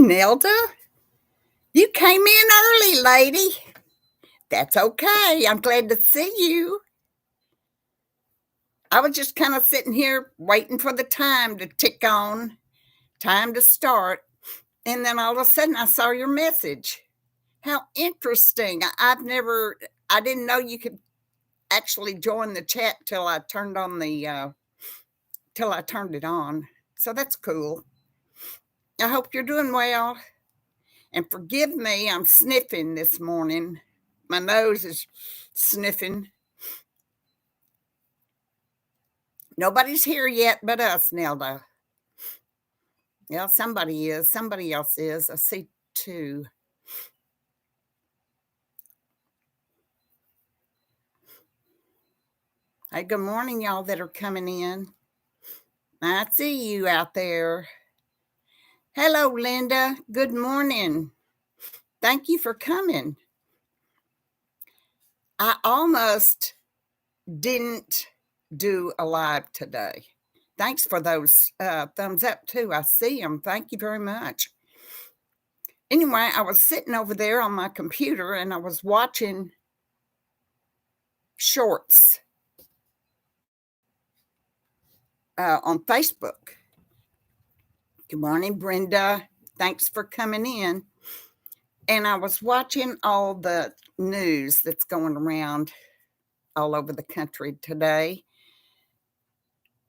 Nelda. You came in early, lady. That's okay. I'm glad to see you. I was just kind of sitting here waiting for the time to tick on, time to start. And then all of a sudden I saw your message. How interesting. I didn't know you could actually join the chat till I turned it on. So that's cool. I hope you're doing well. And forgive me, I'm sniffing this morning. My nose is sniffing. Nobody's here yet but us, Nelda. Yeah, somebody is. Somebody else is. I see two. Hey, good morning, y'all that are coming in. I see you out there. Hello, Linda. Good morning. Thank you for coming. I almost didn't do a live today. Thanks for those thumbs up, too. I see them. Thank you very much. Anyway, I was sitting over there on my computer and I was watching shorts on Facebook. Good morning, Brenda. Thanks for coming in. And I was watching all the news that's going around all over the country today.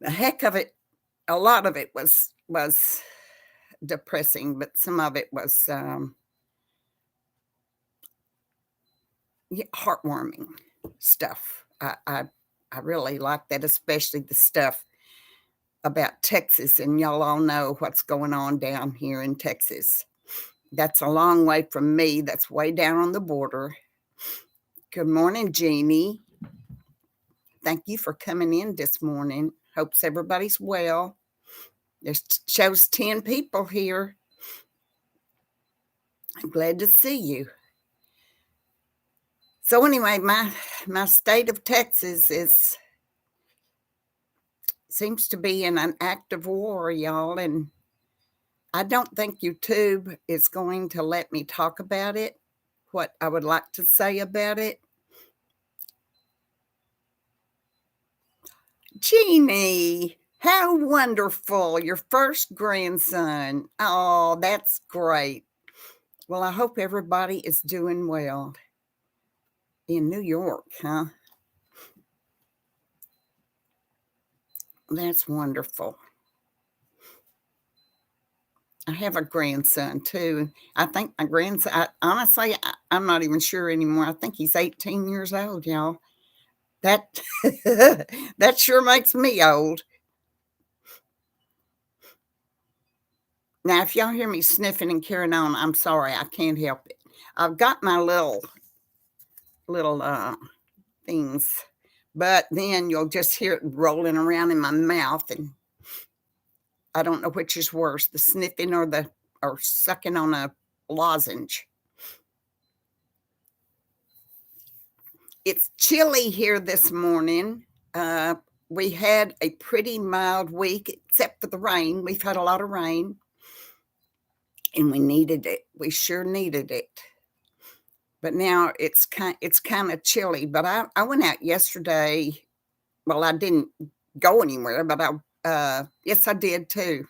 A heck of it, a lot of it was depressing, but some of it was heartwarming stuff. I really like that, especially the stuff about Texas, and y'all all know what's going on down here in Texas. That's a long way from me. That's way down on the border. Good morning, Jeannie. Thank you for coming in this morning. Hopes everybody's well. There's shows 10 people here. I'm glad to see you. So anyway, my state of Texas seems to be in an active war, y'all, and I don't think YouTube is going to let me talk about it, what I would like to say about it. Jeannie, how wonderful. Your first grandson. Oh, that's great. Well, I hope everybody is doing well in New York, huh? That's wonderful. I have a grandson too. I think my grandson, honestly, I'm not even sure anymore. I think he's 18 years old, y'all. That that sure makes me old. Now, if y'all hear me sniffing and carrying on, I'm sorry. I can't help it. I've got my little things, but then you'll just hear it rolling around in my mouth, and I don't know which is worse, the sniffing or sucking on a lozenge. It's chilly here this morning. We had a pretty mild week, except for the rain. We've had a lot of rain, and we needed it. We sure needed it. But now it's kind of chilly. But I went out yesterday. Well, I didn't go anywhere, but yes, I did too.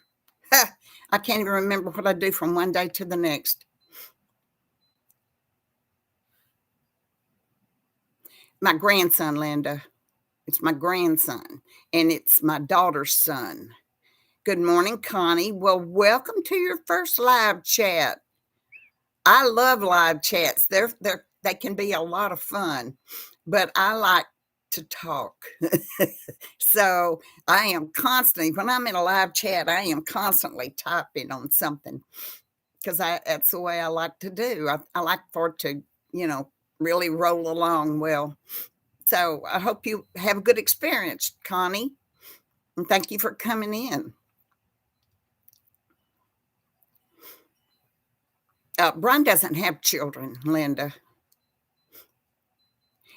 I can't even remember what I do from one day to the next. My grandson, Linda. It's my grandson, and it's my daughter's son. Good morning, Connie. Well, welcome to your first live chat. I love live chats. They can be a lot of fun, but I like to talk. So I am constantly, when I'm in a live chat, I am constantly typing on something because that's the way I like to do. I like for it to, really roll along well. So I hope you have a good experience, Connie. And thank you for coming in. Brian doesn't have children, Linda.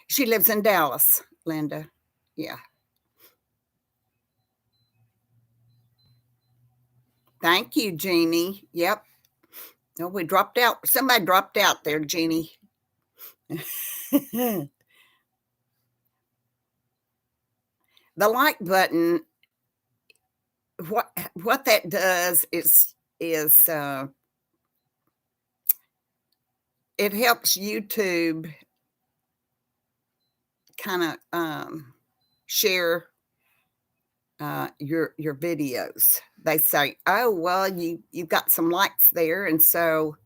She lives in Dallas, Linda. Yeah. Thank you, Jeannie. Yep. Oh, we dropped out. Somebody dropped out there, Jeannie. The like button, what that does is it helps YouTube kinda, share, your videos. They say, "Oh, well, you've got some likes there," and so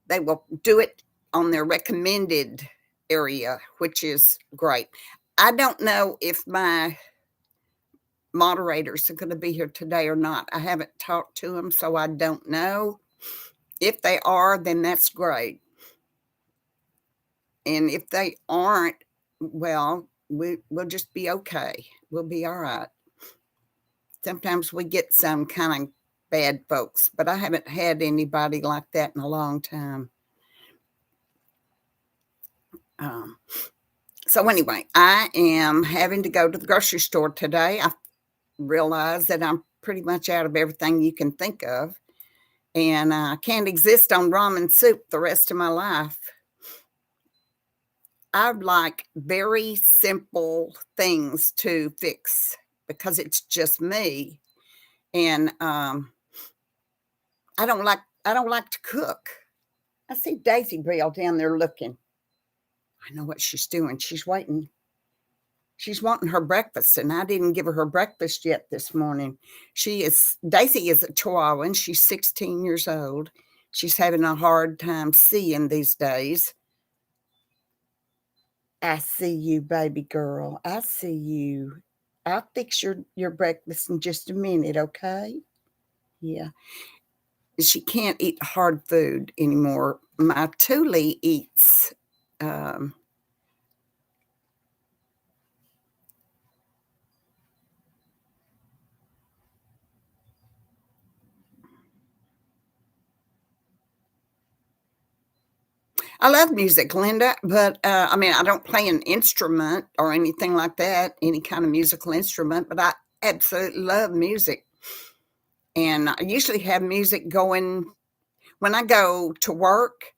they will do it on their recommended area, which is great. I don't know if my moderators are gonna be here today or not. I haven't talked to them, so I don't know. If they are, then that's great. And if they aren't, well, we'll just be okay. We'll be all right. Sometimes we get some kind of bad folks, but I haven't had anybody like that in a long time. Um, so anyway, I am having to go to the grocery store today. I realize that I'm pretty much out of everything you can think of, and I can't exist on ramen soup the rest of my life. I like very simple things to fix because it's just me, and, I don't like to cook. I see Daisy Bell down there looking. I know what she's doing. She's waiting. She's wanting her breakfast, and I didn't give her breakfast yet this morning. Daisy is a Chihuahua, and she's 16 years old. She's having a hard time seeing these days. I see you, baby girl. I see you. I'll fix your breakfast in just a minute, okay? Yeah. She can't eat hard food anymore. My Thule eats, um I love music, Linda, but, I mean, I don't play an instrument or anything like that, any kind of musical instrument, but I absolutely love music, and I usually have music going when I go to work.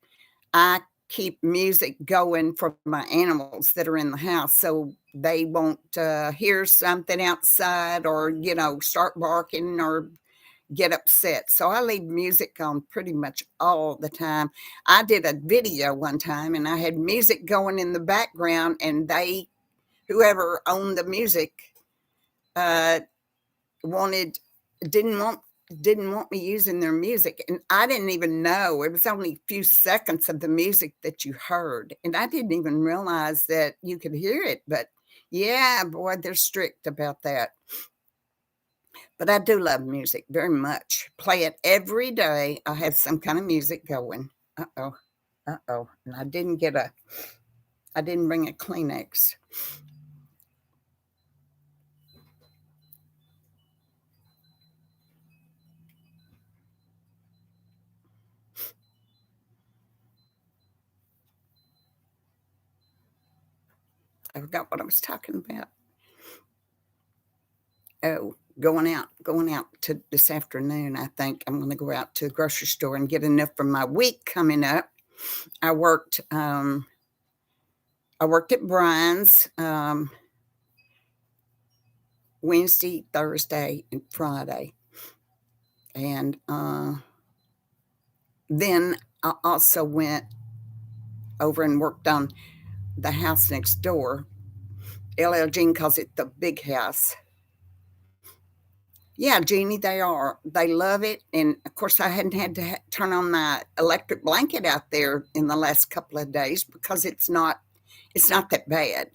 I keep music going for my animals that are in the house so they won't, hear something outside or, start barking or get upset. So I leave music on pretty much all the time. I did a video one time and I had music going in the background, and whoever owned the music, uh, wanted didn't want didn't want me using their music, and I didn't even know. It was only a few seconds of the music that you heard, and I didn't even realize that you could hear it, but yeah, boy, they're strict about that. But I do love music very much. Play it every day. I have some kind of music going. Uh-oh. Uh-oh. And I didn't bring a Kleenex. I forgot what I was talking about. Oh, going out to this afternoon. I think I'm gonna go out to the grocery store and get enough for my week coming up. I worked, um, I worked at Brian's, Wednesday, Thursday, and Friday, and, then I also went over and worked on the house next door. LL Jean calls it the big house. Yeah, Jeannie, they are. They love it, and, of course, I hadn't had to turn on my electric blanket out there in the last couple of days because it's not that bad.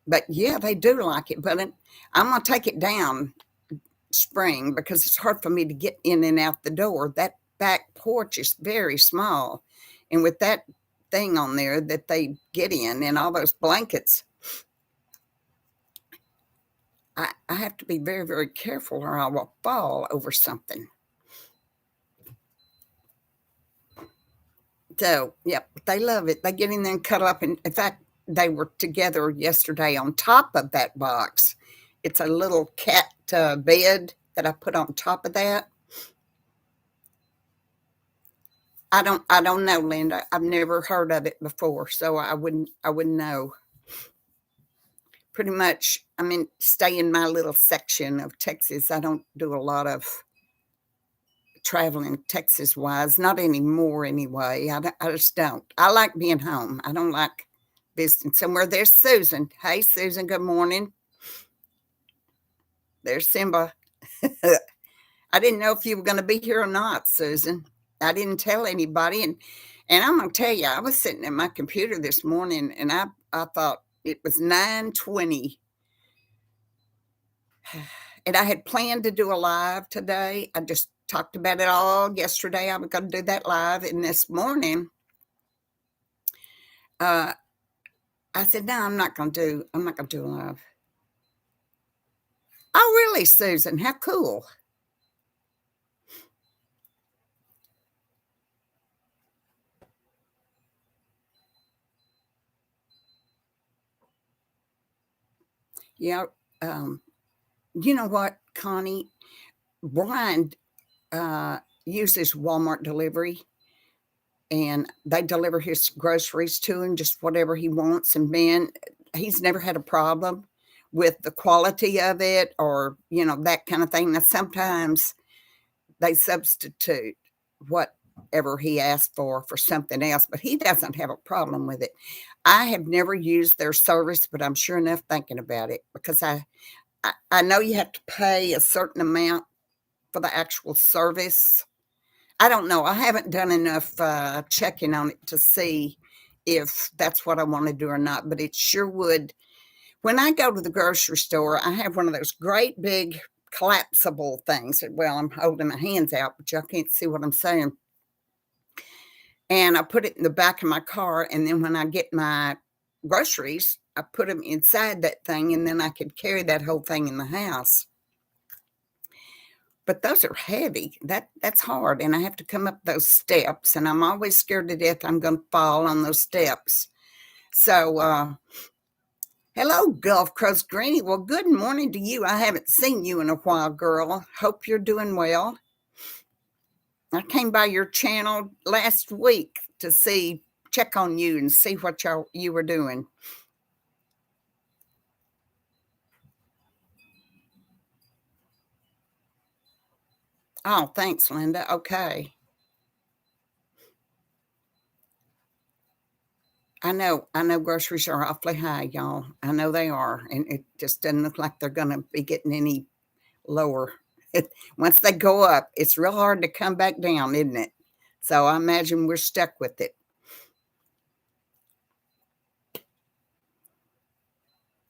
But, yeah, they do like it, but I'm gonna take it down spring because it's hard for me to get in and out the door. That back porch is very small, and with that thing on there that they get in and all those blankets, I have to be very, very careful or I will fall over something. So, yep, they love it. They get in there and cuddle up, and in fact, they were together yesterday on top of that box. It's a little cat, bed that I put on top of that, I don't know, Linda. I've never heard of it before, so I wouldn't know. Pretty much, I mean, stay in my little section of Texas. I don't do a lot of traveling Texas wise, not anymore anyway. I just don't. I like being home. I don't like visiting somewhere. There's Susan. Hey, Susan, good morning. There's Simba. I didn't know if you were going to be here or not, Susan. I didn't tell anybody. And I'm going to tell you, I was sitting at my computer this morning and I thought it was 9:20. And I had planned to do a live today. I just talked about it all yesterday. I was going to do that live. And this morning, uh, I said, no, I'm not going to do a live. Oh, really, Susan? How cool. Yeah. Um, you know what, Connie? Brian uh, uses Walmart delivery and they deliver his groceries to him, just whatever he wants. And man, he's never had a problem with the quality of it or, that kind of thing. Now, sometimes they substitute whatever he asked for something else, but he doesn't have a problem with it. I have never used their service, but I'm sure enough thinking about it because I know you have to pay a certain amount for the actual service. I don't know. I haven't done enough checking on it to see if that's what I want to do or not, but it sure would. When I go to the grocery store, I have one of those great big collapsible things. Well, I'm holding my hands out, but y'all can't see what I'm saying. And I put it in the back of my car. And then when I get my groceries, I put them inside that thing, and then I could carry that whole thing in the house. But those are heavy. That's hard, and I have to come up those steps, and I'm always scared to death I'm gonna fall on those steps. So, hello, Gulf Coast Granny. Well, good morning to you. I haven't seen you in a while, girl. Hope you're doing well. I came by your channel last week to check on you and see what you were doing. Oh, thanks, Linda. Okay. I know groceries are awfully high, y'all. I know they are, and it just doesn't look like they're gonna be getting any lower. Once they go up, it's real hard to come back down, isn't it? So I imagine we're stuck with it.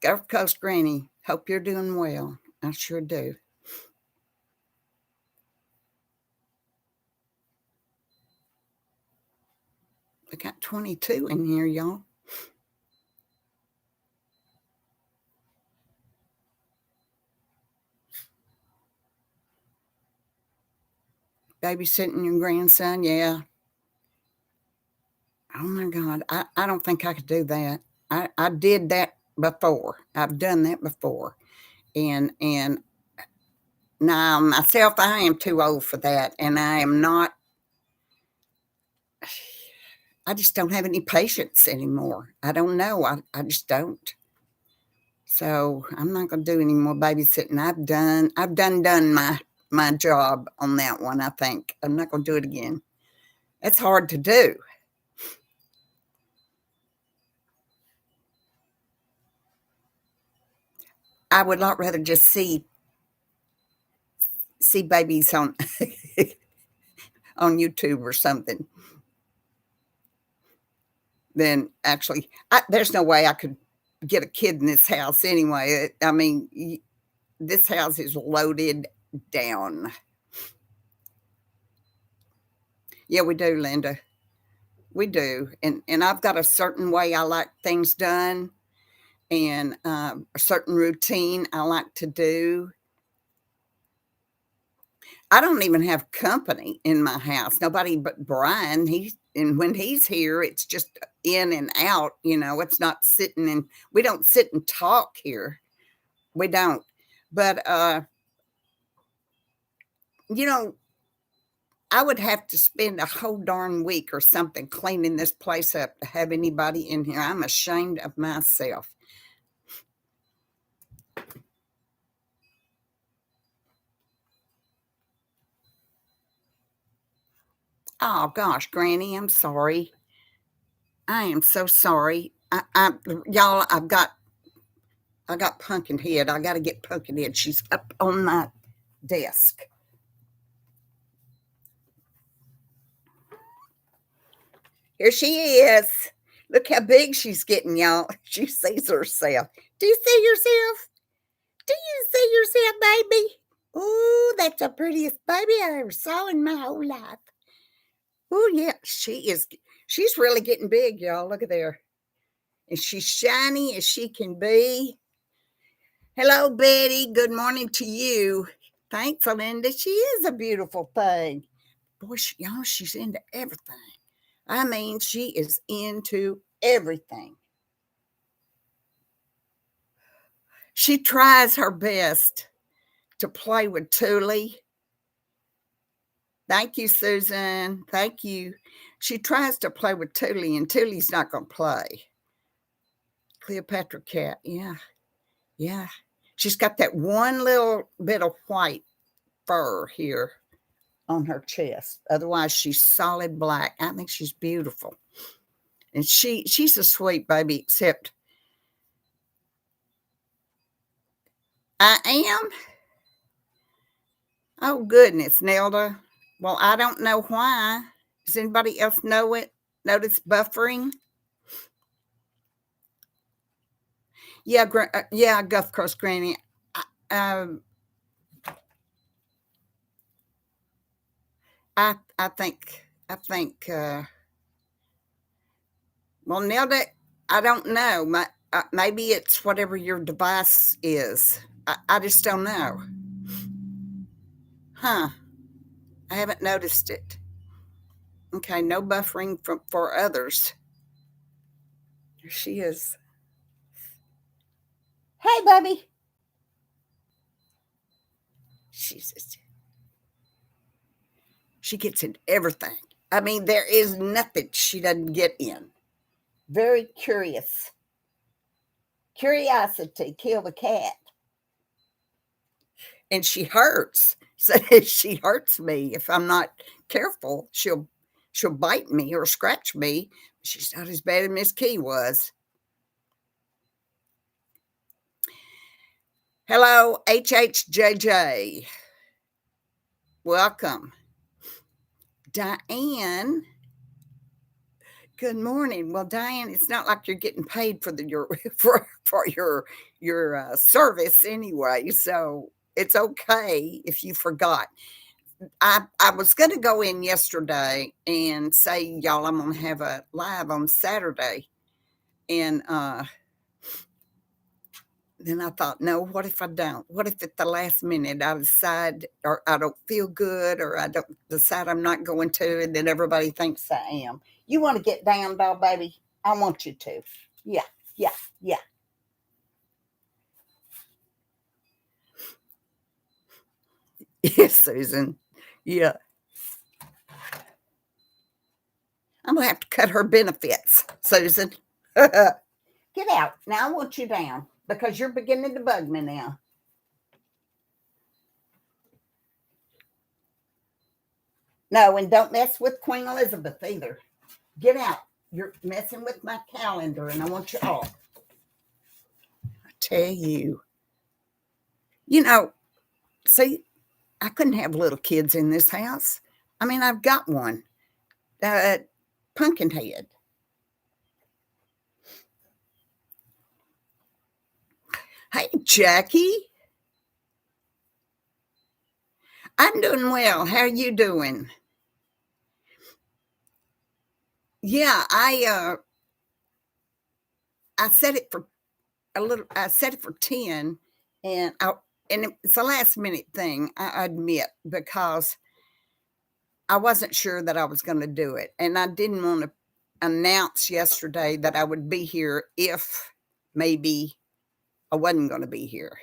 Gulf Coast Granny, hope you're doing well. I sure do. We got 22 in here, y'all. Babysitting your grandson, yeah. Oh my God, I don't think I could do that. I did that before. I've done that before. And now myself, I am too old for that. And I am not, I just don't have any patience anymore. I don't know. I just don't. So I'm not gonna do any more babysitting. I've done my job on that one, I think. I'm not gonna do it again. It's hard to do. I would a lot rather just see babies on on YouTube or something than actually there's no way I could get a kid in this house anyway. I mean, this house is loaded down. Yeah, we do, Linda. We do. And I've got a certain way I like things done and a certain routine I like to do. I don't even have company in my house. Nobody but Brian. And when he's here, it's just in and out. It's not sitting and we don't sit and talk here. We don't. But you know, I would have to spend a whole darn week or something cleaning this place up to have anybody in here. I'm ashamed of myself. Oh gosh, Granny, I'm sorry. I am so sorry. Y'all, I got Pumpkinhead. I got to get Pumpkinhead. She's up on my desk. Here she is. Look how big she's getting, y'all. She sees herself. Do you see yourself? Do you see yourself, baby? Ooh, that's the prettiest baby I ever saw in my whole life. Ooh, yeah, she is. She's really getting big, y'all. Look at there. And she's shiny as she can be. Hello, Betty. Good morning to you. Thanks, Linda. She is a beautiful thing. Boy, y'all, she's into everything. I mean, she is into everything. She tries her best to play with Thule. Thank you, Susan. Thank you. She tries to play with Thule, and Thule's not going to play. Cleopatra cat. Yeah. Yeah. She's got that one little bit of white fur here on her chest. Otherwise, she's solid black. I think she's beautiful. And she's a sweet baby, except I am. Oh, goodness, Nelda. Well, I don't know why. Does anybody else know it? Notice buffering? Yeah, yeah, Gulf Coast Granny. Um, I think. Well, Nelda, I don't know. Maybe it's whatever your device is. I just don't know. Huh? I haven't noticed it. Okay, no buffering for others. Here she is. Hey, baby. She's she gets in everything. I mean, there is nothing she doesn't get in. Very curious. Curiosity killed the cat. And she hurts. So she hurts me if I'm not careful. She'll bite me or scratch me. She's not as bad as Miss Key was. Hello, HHJJ. Welcome. Diane. Good morning. Well, Diane, it's not like you're getting paid for your for your service anyway, so it's okay if you forgot. I was going to go in yesterday and say, y'all, I'm going to have a live on Saturday, and then I thought, no, what if I don't? What if at the last minute I decide, or I don't feel good, or I don't decide I'm not going to, and then everybody thinks I am. You want to get down, doll baby? I want you to. Yeah, yeah, yeah. Yes, Susan. Yeah. I'm going to have to cut her benefits, Susan. Get out. Now I want you down because you're beginning to bug me now. No, and don't mess with Queen Elizabeth either. Get out. You're messing with my calendar and I want you off. I tell you. You know, see, I couldn't have little kids in this house. I mean, I've got one. Pumpkinhead. Hey, Jackie. I'm doing well. How are you doing? Yeah, I set it for I set it for 10, and it's a last minute thing, I admit, because I wasn't sure that I was going to do it, and I didn't want to announce yesterday that I would be here if maybe I wasn't going to be here.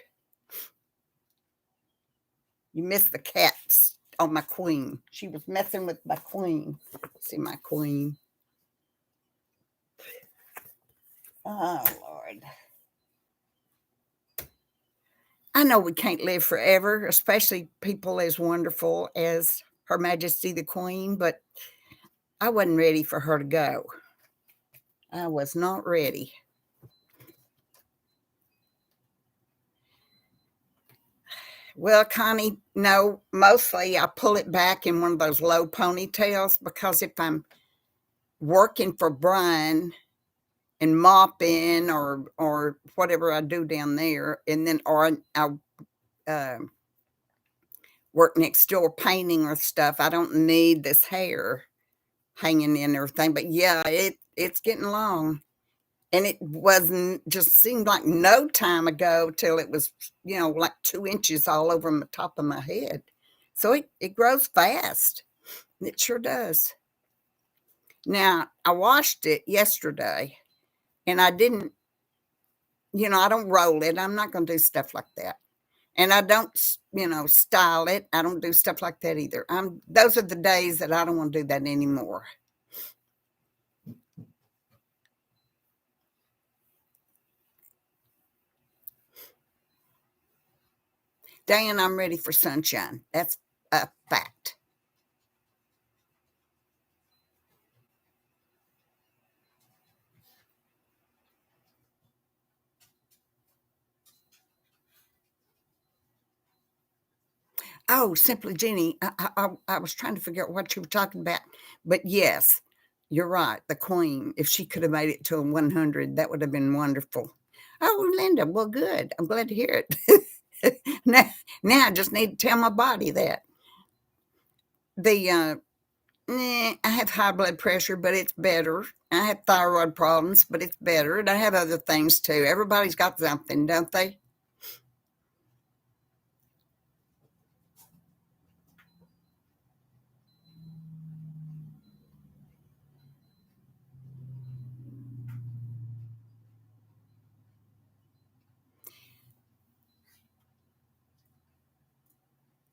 You missed the cats. Oh, my queen. She was messing with my queen. See my queen. Oh, Lord. I know we can't live forever, especially people as wonderful as Her Majesty the Queen, but I wasn't ready for her to go. I was not ready. Well, Connie, no, mostly I pull it back in one of those low ponytails because if I'm working for Brian and mopping or whatever I do down there, and then or I work next door painting or stuff, I don't need this hair hanging in everything. But yeah, it's getting long. And it wasn't just seemed like no time ago till it was, like 2 inches all over the top of my head. So it grows fast. It sure does. Now, I washed it yesterday and I didn't, I don't roll it. I'm not going to do stuff like that. And I don't, style it. I don't do stuff like that either. Those are the days that I don't want to do that anymore. Dan, I'm ready for sunshine. That's a fact. Oh, Simply Jenny. I was trying to figure out what you were talking about. But yes, you're right. The Queen, if she could have made it to a 100, that would have been wonderful. Oh, Linda, well, good. I'm glad to hear it. now I just need to tell my body that. I have high blood pressure, but it's better. I have thyroid problems, but it's better. And I have other things too. Everybody's got something, don't they?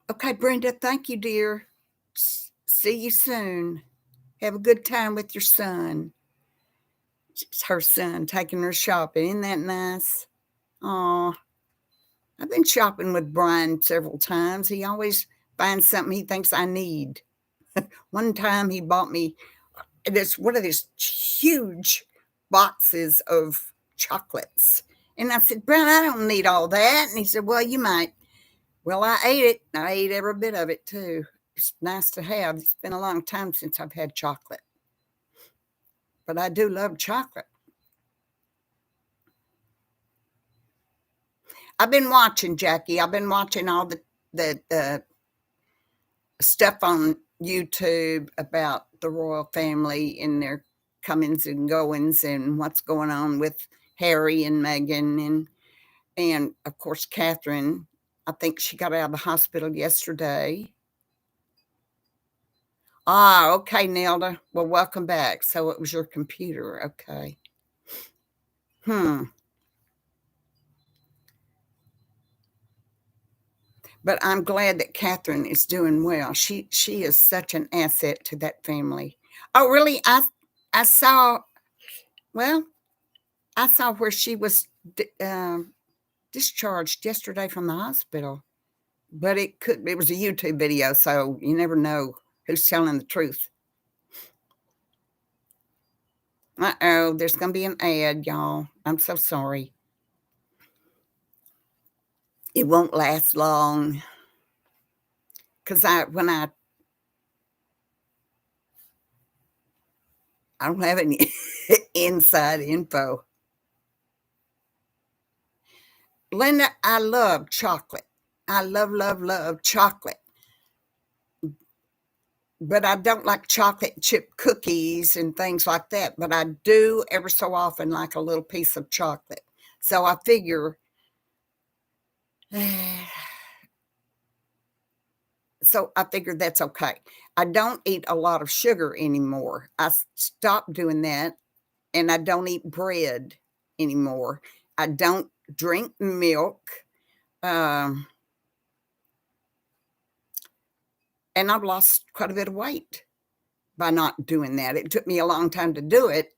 Okay, Brenda, thank you, dear. See you soon. Have a good time with your son. It's her son taking her shopping. Isn't that nice? Oh, I've been shopping with Brian several times. He always finds something he thinks I need. One time he bought me this one of these huge boxes of chocolates. And I said, Brian, I don't need all that. And he said, well, you might. Well, I ate it. I ate every bit of it too. It's nice to have. It's been a long time since I've had chocolate, but I do love chocolate. I've been watching, Jackie. I've been watching all the stuff on YouTube about the royal family and their comings and goings and what's going on with Harry and Meghan and of course Catherine. I think she got out of the hospital yesterday. Ah, okay, Nelda. Well, welcome back. So it was your computer. Okay. Hmm. But I'm glad that Catherine is doing well. She is such an asset to that family. Oh, really? I saw. Well, I saw where she was discharged yesterday from the hospital. But it was a YouTube video, so you never know who's telling the truth. Uh-oh, there's going to be an ad, y'all. I'm so sorry. It won't last long because I don't have any inside info. Linda, I love chocolate. I love, love, love chocolate. But I don't like chocolate chip cookies and things like that. But I do ever so often like a little piece of chocolate. So I figure, that's okay. I don't eat a lot of sugar anymore. I stopped doing that, and I don't eat bread anymore. I don't drink milk. Um, And I've lost quite a bit of weight by not doing that. It took me a long time to do it.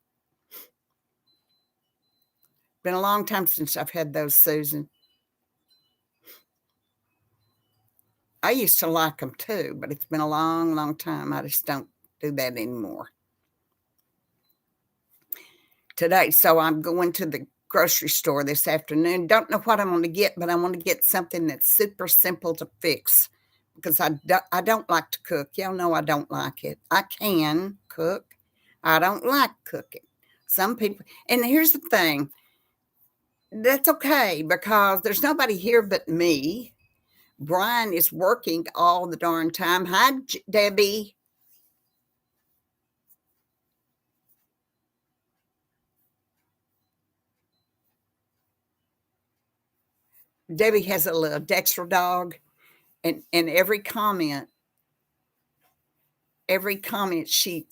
Been a long time since I've had those, Susan. I used to like them too, but it's been a long, long time. I just don't do that anymore. Today, so I'm going to the grocery store this afternoon. Don't know what I'm going to get, but I want to get something that's super simple to fix because I don't like to cook. Y'all know I don't like it. I can cook. I don't like cooking. Some people, and here's the thing, that's okay because there's nobody here but me. Brian is working all the darn time. Hi, Debbie. Debbie has a little Dexter dog, and every comment she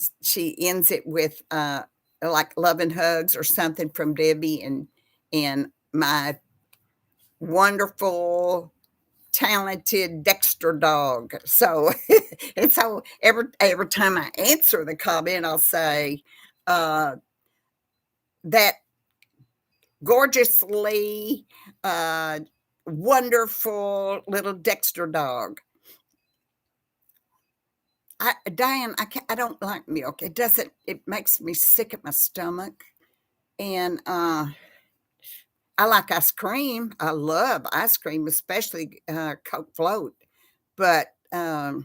ends it with like loving hugs or something from Debbie and my wonderful talented Dexter dog. So and so every time I answer the comment, I'll say that gorgeously uh, wonderful little Dexter dog. Diane, I don't like milk. It makes me sick at my stomach. And I like ice cream. I love ice cream, especially Coke Float. But I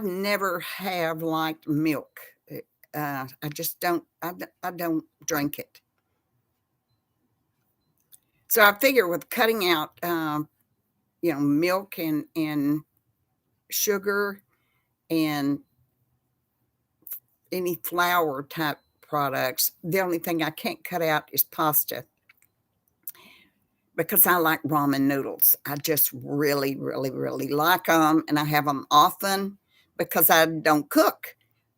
never have liked milk. I just don't. I don't drink it. So I figure with cutting out, milk and sugar and any flour type products, the only thing I can't cut out is pasta because I like ramen noodles. I just really, really, really like them, and I have them often because I don't cook.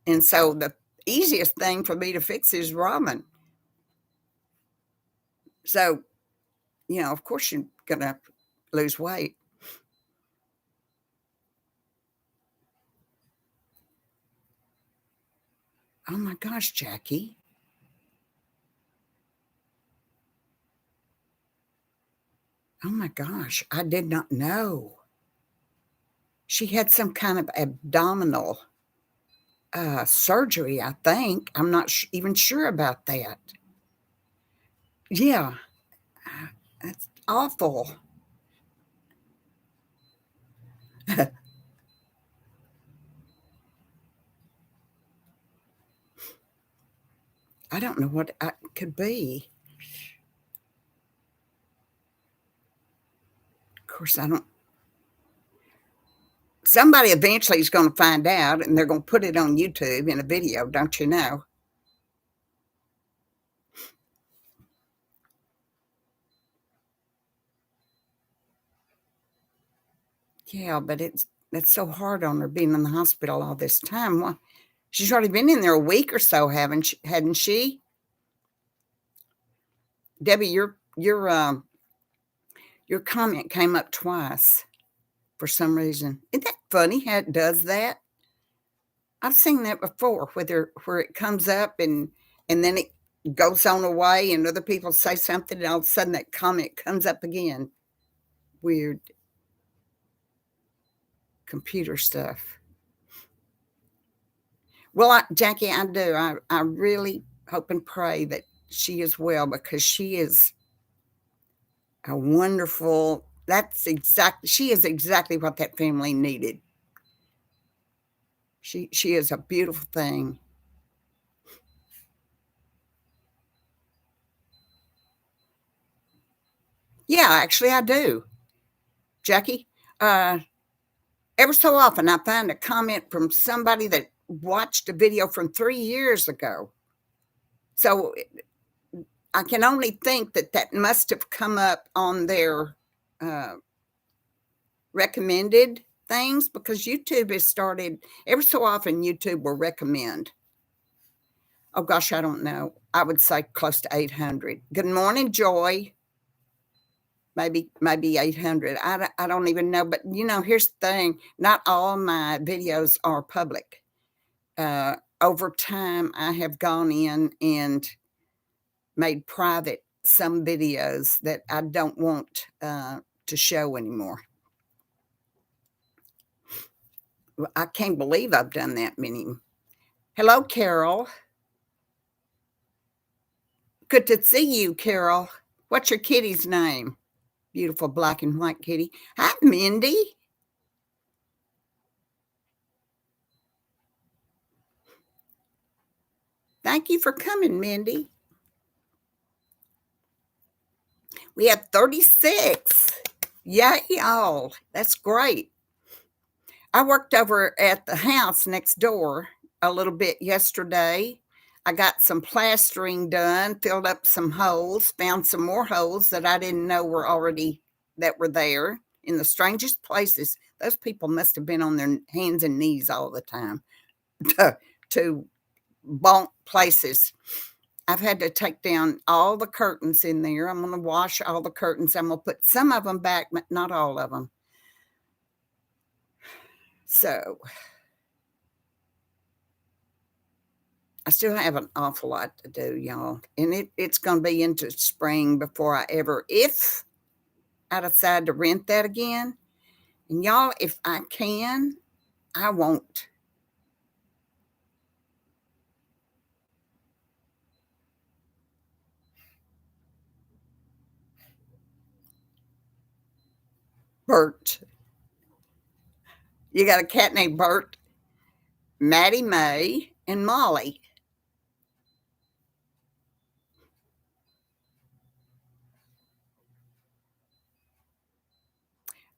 And so the easiest thing for me to fix is ramen. So, of course you're gonna lose weight. Oh my gosh, Jackie. Oh my gosh, I did not know. She had some kind of abdominal surgery, I think. I'm not even sure about that. Yeah, that's awful. I don't know what it could be. Of course, I don't. Somebody eventually is going to find out and they're going to put it on YouTube in a video, don't you know? Yeah, but that's so hard on her being in the hospital all this time. Well, she's already been in there a week or so, hadn't she? Debbie, your comment came up twice for some reason. Isn't that funny how it does that? I've seen that before, where it comes up and then it goes on away and other people say something and all of a sudden that comment comes up again. Weird computer stuff. Well, Jackie, I do. I really hope and pray that she is well because she is a wonderful. She is exactly what that family needed. She is a beautiful thing. Yeah, actually, I do, Jackie. Uh, Ever so often, I find a comment from somebody that watched a video from 3 years ago. So I can only think that that must have come up on their uh, recommended things because YouTube has started, every so often, YouTube will recommend. Oh gosh, I don't know. I would say close to 800. Good morning, Joy. maybe 800. I don't even know. But here's the thing: not all my videos are public. Over time, I have gone in and made private some videos that I don't want to show anymore. I can't believe I've done that many. Hello, Carol. Good to see you, Carol. What's your kitty's name? Beautiful black and white kitty. Hi, Mindy. Thank you for coming, Mindy. We have 36. Yay, y'all. That's great. I worked over at the house next door a little bit yesterday. I got some plastering done, filled up some holes, found some more holes that I didn't know that were there in the strangest places. Those people must have been on their hands and knees all the time to bonk places. I've had to take down all the curtains in there. I'm going to wash all the curtains. I'm going to put some of them back, but not all of them. So I still have an awful lot to do, y'all. And it's going to be into spring before if I decide to rent that again. And y'all, if I can, I won't. Bert. You got a cat named Bert, Maddie Mae, and Molly.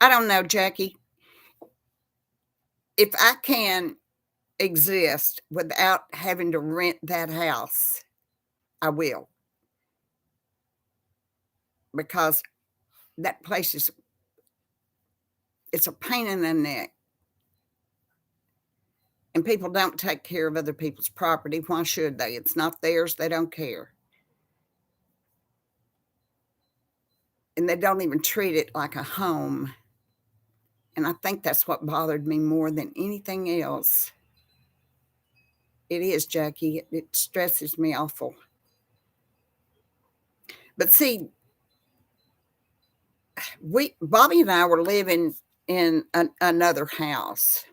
I don't know, Jackie. If I can exist without having to rent that house, I will. Because that place it's a pain in the neck. And people don't take care of other people's property. Why should they? It's not theirs. They don't care. And they don't even treat it like a home. And I think that's what bothered me more than anything else. It is, Jackie. It stresses me awful. But see, Bobby and I were living in another house.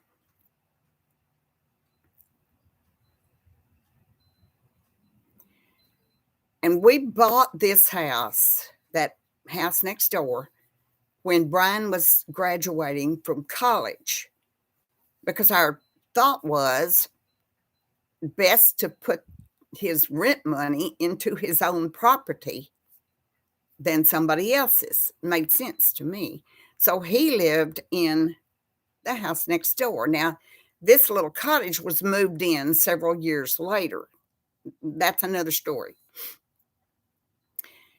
And we bought this house, that house next door, when Brian was graduating from college, because our thought was best to put his rent money into his own property than somebody else's. Made sense to me. So he lived in the house next door. Now, this little cottage was moved in several years later. That's another story.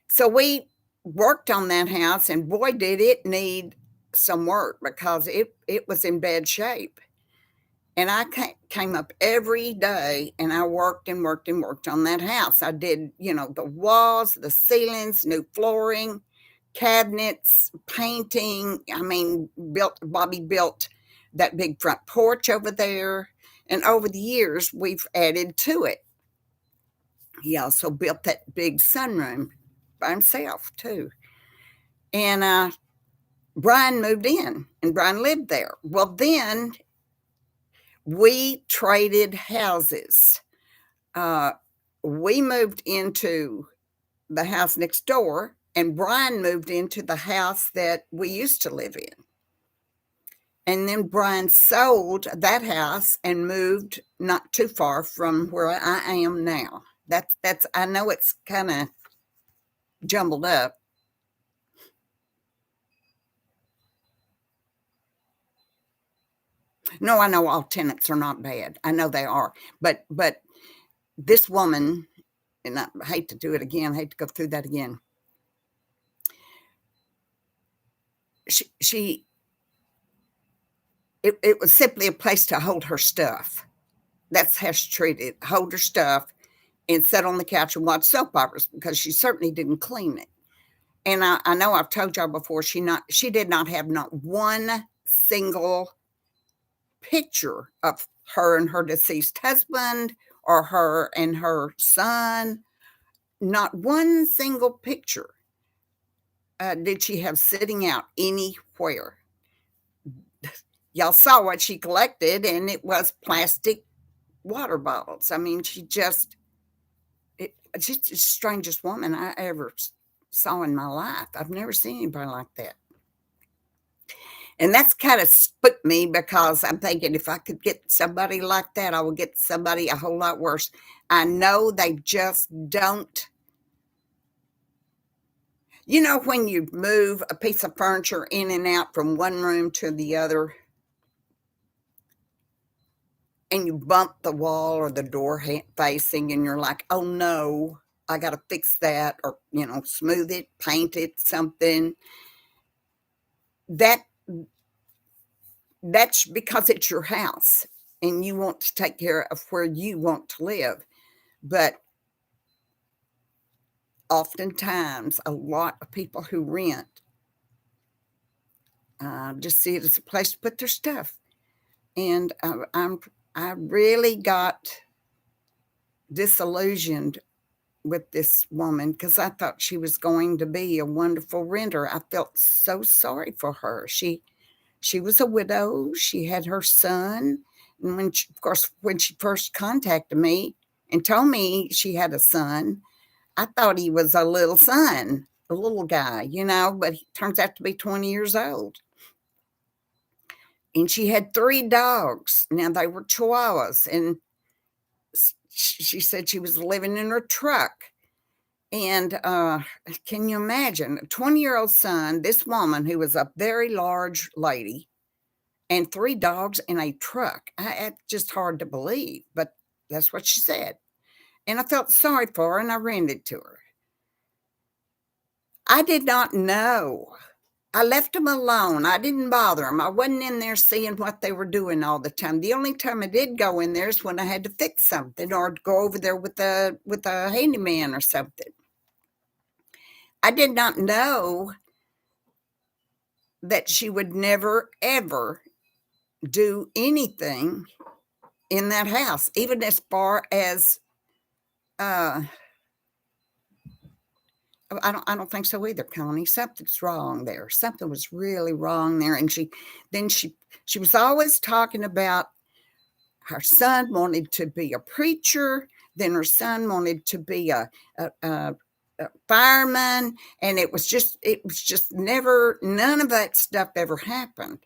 So we worked on that house, and boy, did it need some work, because it was in bad shape. And I came up every day, and I worked and worked and worked on that house. I did, the walls, the ceilings, new flooring, cabinets, painting. I mean, Bobby built that big front porch over there. And over the years, we've added to it. He also built that big sunroom by himself, too. And Brian moved in, and Brian lived there. Well, then we traded houses. We moved into the house next door, and Brian moved into the house that we used to live in. And then Brian sold that house and moved not too far from where I am now. That's I know it's kind of jumbled up. No, I know all tenants are not bad. I know they are. But this woman, and I hate to do it again, I hate to go through that again. It was simply a place to hold her stuff. That's how she treated it. Hold her stuff and sit on the couch and watch soap operas, because she certainly didn't clean it. And I know I've told y'all before, she did not have not one single picture of her and her deceased husband or her and her son. Not one single picture did she have sitting out anywhere. Y'all saw what she collected, and it was plastic water bottles. I mean, she's the strangest woman I ever saw in my life. I've never seen anybody like that. And that's kind of spooked me because I'm thinking if I could get somebody like that, I would get somebody a whole lot worse. I know they just don't. You know, when you move a piece of furniture in and out from one room to the other, and you bump the wall or the door facing, and you're like, oh no, I got to fix that, or, smooth it, paint it, something. That That's because it's your house and you want to take care of where you want to live. But oftentimes, a lot of people who rent just see it as a place to put their stuff. And I really got disillusioned with this woman because I thought she was going to be a wonderful renter. I felt so sorry for her. She was a widow. She had her son. And of course, when she first contacted me and told me she had a son, I thought he was a little son, a little guy, but he turns out to be 20 years old. And she had 3 dogs. Now, they were Chihuahuas. And she said she was living in her truck. And can you imagine a 20-year-old son, this woman who was a very large lady, and 3 dogs in a truck? It's just hard to believe, but that's what she said. And I felt sorry for her, and I rented to her. I did not know. I left them alone. I didn't bother them. I wasn't in there seeing what they were doing all the time. The only time I did go in there is when I had to fix something or to go over there with a handyman or something. I did not know that she would never, ever do anything in that house, even as far as I don't think so either, Connie. Something's wrong there. Something was really wrong there. And she was always talking about her son wanted to be a preacher. Then her son wanted to be a fireman. And it was just never, none of that stuff ever happened.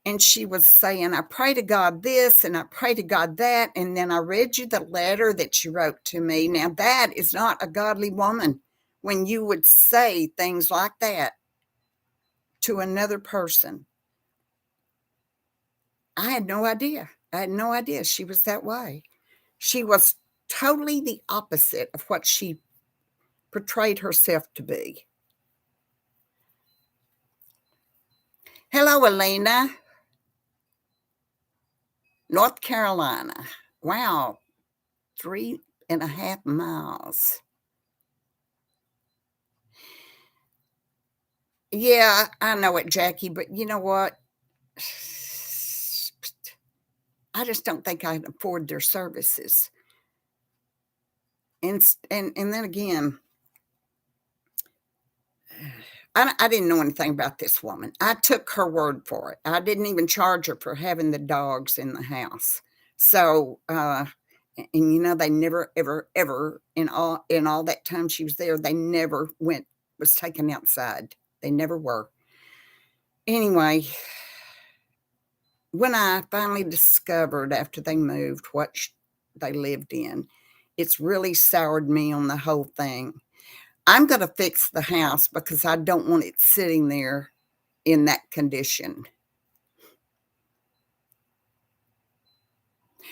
And she was saying, I pray to God this and I pray to God that. And then I read you the letter that she wrote to me. Now, that is not a godly woman when you would say things like that to another person. I had no idea. I had no idea she was that way. She was totally the opposite of what she portrayed herself to be. Hello, Elena. North Carolina. Wow, 3.5 miles. Yeah, I know it, Jackie, but you know what? I just don't think I can afford their services. And then again, I didn't know anything about this woman. I took her word for it. I didn't even charge her for having the dogs in the house. So, and they never, ever, ever in all that time she was there, they never was taken outside. They never were. Anyway, when I finally discovered after they moved what they lived in, it's really soured me on the whole thing. I'm going to fix the house because I don't want it sitting there in that condition.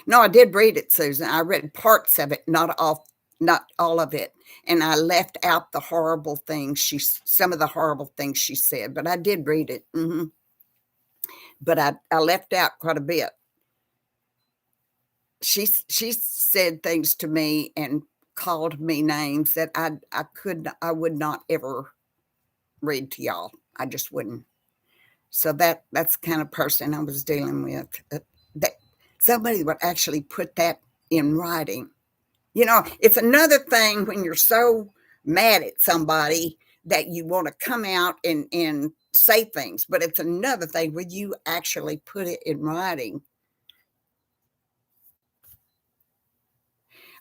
No, I did read it, Susan. I read parts of it, not all of it. And I left out some of the horrible things she said, but I did read it. But I left out quite a bit. She said things to me and called me names that I would not ever read to y'all. I just wouldn't. So that's the kind of person I was dealing with. That somebody would actually put that in writing. It's another thing when you're so mad at somebody that you want to come out and say things, but it's another thing when you actually put it in writing.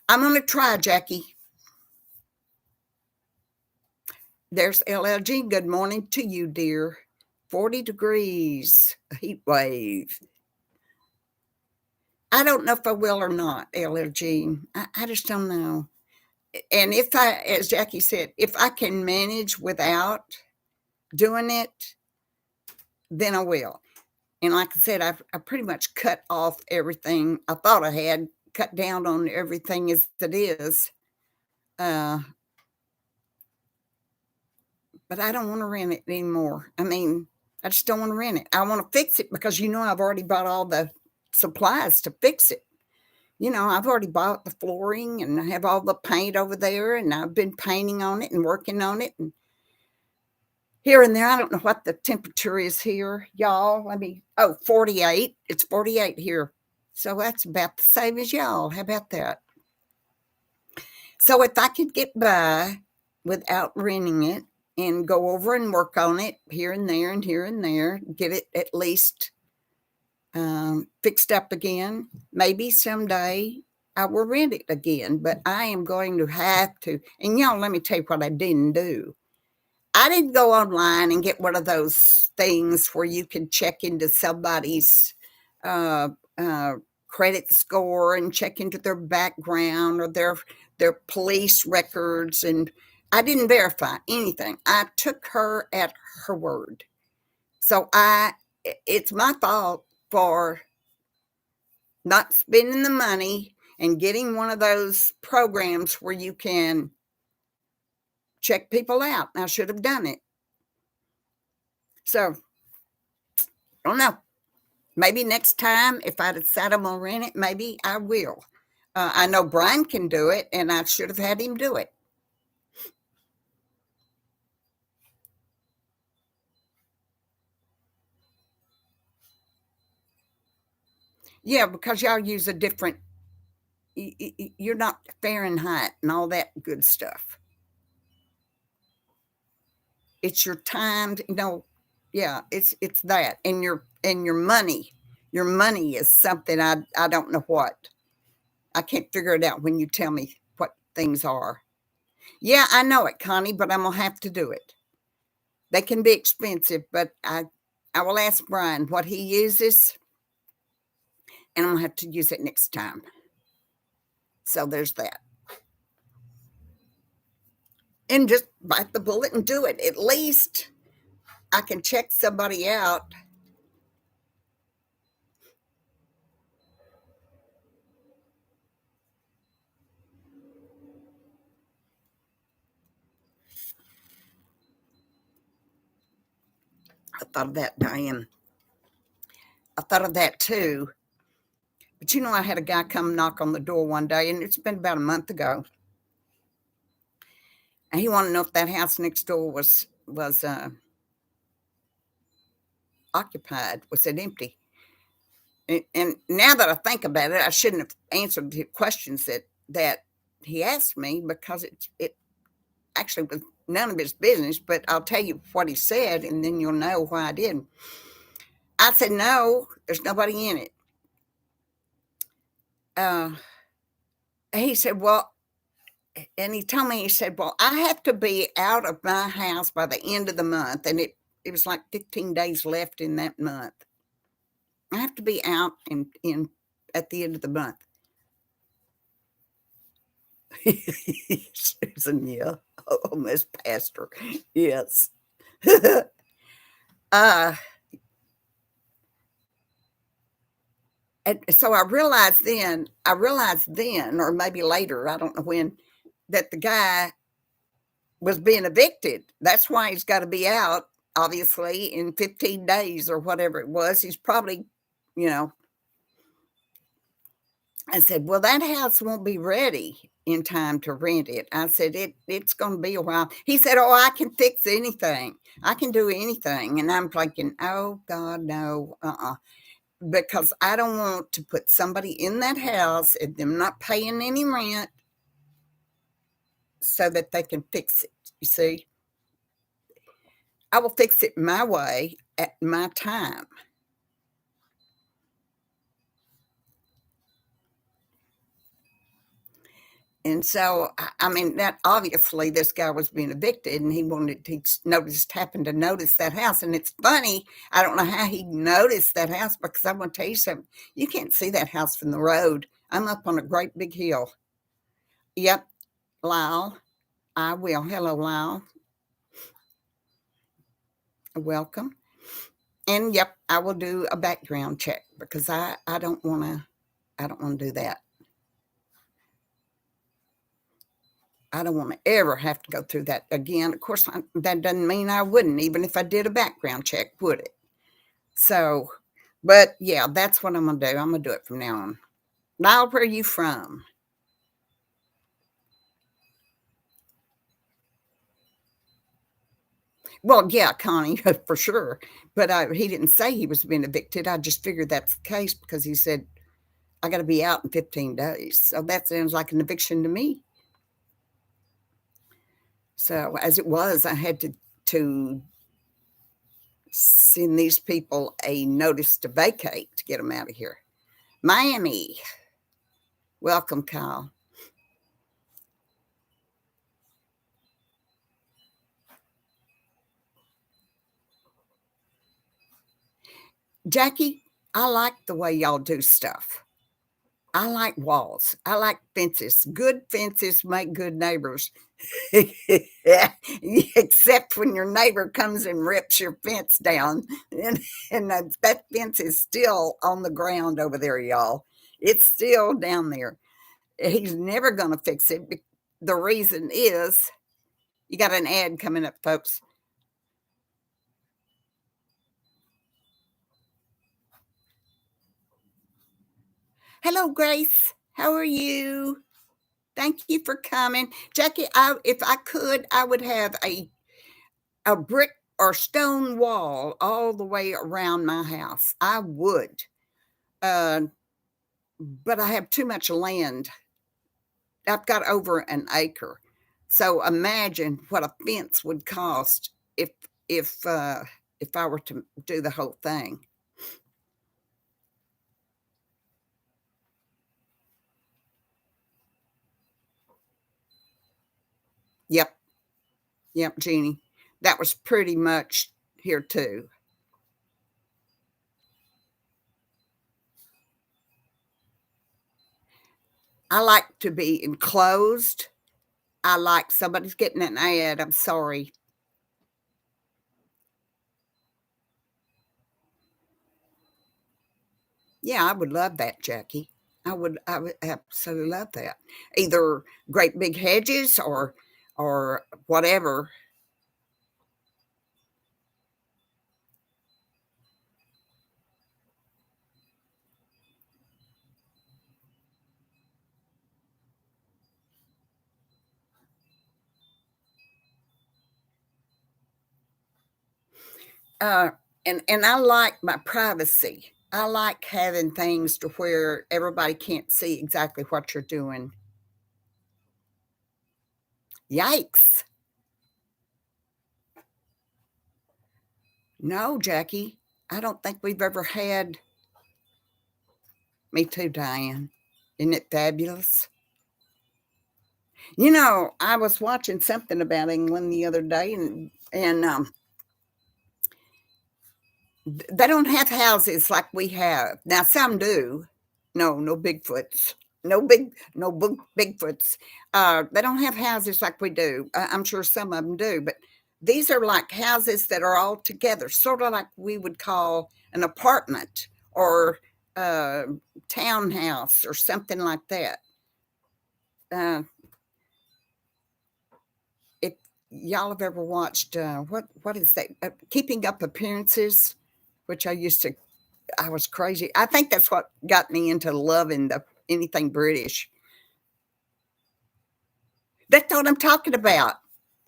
I'm going to try, Jackie. There's LLG. Good morning to you, dear. 40 degrees, a heat wave. I don't know if I will or not, LLG. I just don't know. And if as Jackie said, if I can manage without doing it, then I will. And like I said, I pretty much cut off everything I thought I had, cut down on everything as it is. But I don't want to rent it anymore. I mean, I just don't want to rent it. I want to fix it because, I've already bought all the supplies to fix it. I've already bought the flooring and I have all the paint over there and I've been painting on it and working on it. And here and there, I don't know what the temperature is here, y'all. 48. It's 48 here. So that's about the same as y'all. How about that? So if I could get by without renting it and go over and work on it here and there and here and there, get it at least fixed up again, maybe someday I will rent it again. But I am going to have to. And y'all, let me tell you what I didn't do. I didn't go online and get one of those things where you can check into somebody's credit score and check into their background or their police records. And I didn't verify anything. I took her at her word. So it's my fault for not spending the money and getting one of those programs where you can check people out. I should have done it. So, I don't know. Maybe next time, if I decide I'm going to rent it, maybe I will. I know Brian can do it, and I should have had him do it. Yeah, because y'all use a different, you're not Fahrenheit and all that good stuff. It's your time, yeah, it's that. And your money. Your money is something I don't know what. I can't figure it out when you tell me what things are. Yeah, I know it, Connie, but I'm gonna have to do it. They can be expensive, but I will ask Brian what he uses, and I'm gonna have to use it next time. So there's that. And just bite the bullet and do it. At least I can check somebody out. I thought of that, Diane. I thought of that too. But I had a guy come knock on the door one day, and it's been about a month ago. And he wanted to know if that house next door was occupied. Was it empty? And now that I think about it, I shouldn't have answered the questions that he asked me because it actually was none of his business. But I'll tell you what he said, and then you'll know why I did. I said, no, there's nobody in it. He said, well, and he told me, he said, well, I have to be out of my house by the end of the month. And it was like 15 days left in that month. I have to be out in at the end of the month. Susan, yeah. Oh, Miss Pastor. Yes. uh, and so I realized then, or maybe later, I don't know when, that the guy was being evicted. That's why he's got to be out, obviously, in 15 days or whatever it was. He's probably, you know, I said, "Well, that house won't be ready in time to rent it." I said, "It's gonna be a while." He said, "Oh, I can fix anything. I can do anything." And I'm thinking, "Oh God, no, because I don't want to put somebody in that house and them not paying any rent so that they can fix it." You see, I will fix it my way at my time. And so, I mean, that obviously this guy was being evicted and he wanted, he noticed, happened to notice that house. And it's funny, I don't know how he noticed that house because I'm going to tell you something. You can't see that house from the road. I'm up on a great big hill. Yep, Lyle, I will. Hello, Lyle. Welcome. And yep, I will do a background check because I don't want to, I don't want to do that. I don't want to ever have to go through that again. Of course, that doesn't mean I wouldn't, even if I did a background check, would it? So, but yeah, that's what I'm gonna do. I'm gonna do it from now on. Lyle, where are you from? Well, yeah, Connie, for sure. But he didn't say he was being evicted. I just figured that's the case because he said, I got to be out in 15 days. So that sounds like an eviction to me. So as it was, I had to send these people a notice to vacate to get them out of here. Miami. Welcome, Kyle. Jackie, I like the way y'all do stuff. I like walls. I like fences. Good fences make good neighbors. Except when your neighbor comes and rips your fence down. And that fence is still on the ground over there, y'all. It's still down there. He's never going to fix it. The reason is you got an ad coming up, folks. Hello, Grace. How are you? Thank you for coming. Jackie, if I could, I would have a brick or stone wall all the way around my house. I would. Uh, but I have too much land. I've got over an acre. So imagine what a fence would cost if uh if I were to do the whole thing. Yep, yep, Jeannie. That was pretty much here too. I like to be enclosed. I like somebody's getting an ad. I'm sorry. Yeah, I would love that, Jackie. I would absolutely love that. Either great big hedges or whatever. Uh, and I like my privacy. I like having things to where everybody can't see exactly what you're doing. Yikes. No, Jackie. I don't think we've ever had. Me too, Diane. Isn't it fabulous? I was watching something about England the other day, and they don't have houses like we have. Now some do. No, no Bigfoots. No Bigfoots. They don't have houses like we do. I'm sure some of them do, but these are like houses that are all together, sort of like we would call an apartment or a townhouse or something like that. Uh, if y'all have ever watched what is that? Keeping Up Appearances, which I was crazy. I think that's what got me into loving anything British. That's what I'm talking about.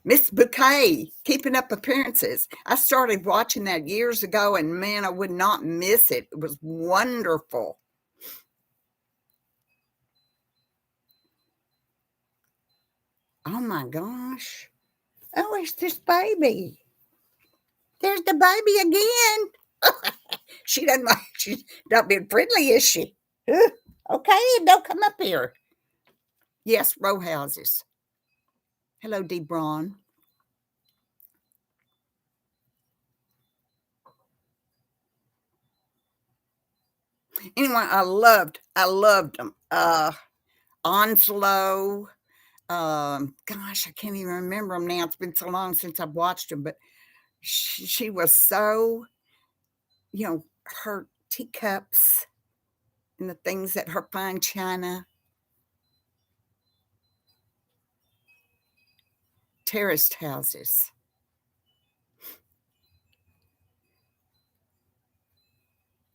Miss Bouquet, Keeping Up Appearances. I started watching that years ago, and man, I would not miss it. It was wonderful. Oh my gosh. Oh, it's this baby. There's the baby again. She's not being friendly, is she? Okay, don't come up here. Yes, row houses. Hello, D. Braun. Anyway, I loved them. Onslow. Gosh, I can't even remember them now. It's been so long since I've watched them, but she was so, her teacups and the things that her fine china, terraced houses.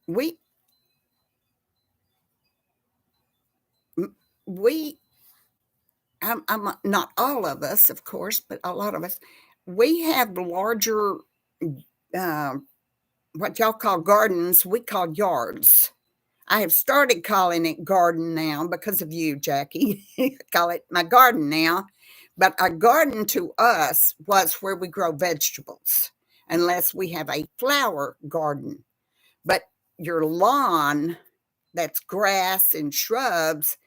We we I'm not all of us, of course, but a lot of us, we have larger, uh, what y'all call gardens, we call yards. I have started calling it garden now because of you, Jackie. Call it my garden now. But a garden to us was where we grow vegetables, unless we have a flower garden. But your lawn, that's grass and shrubs,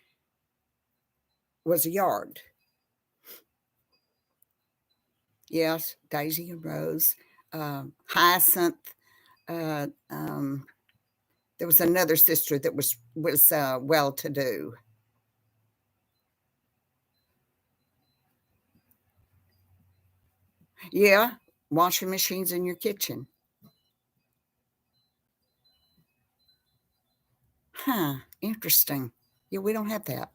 was a yard. Yes, daisy and rose, hyacinth. Uh, um, there was another sister that was well to do. Yeah, washing machines in your kitchen. Huh, interesting. Yeah, we don't have that.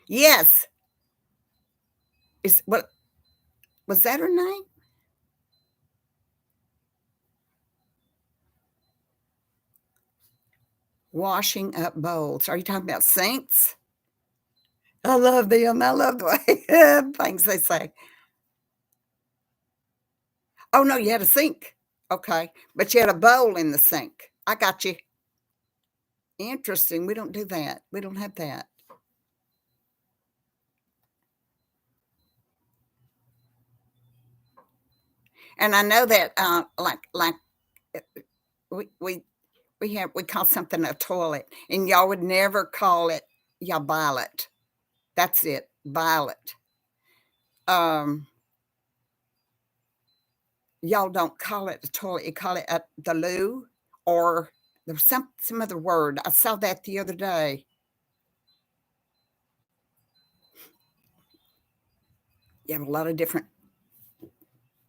Yes. Is what was that her name? Washing up bowls. Are you talking about sinks? I love them. I love the way things they say. Oh no, you had a sink. Okay. But you had a bowl in the sink. I got you. Interesting. We don't do that. We don't have that. And I know that like uh, we we we call something a toilet, and y'all would never call it y'all violet. That's it, violet. Um, y'all don't call it a toilet, you call it the loo, or there's some other word. I saw that the other day. You have a lot of different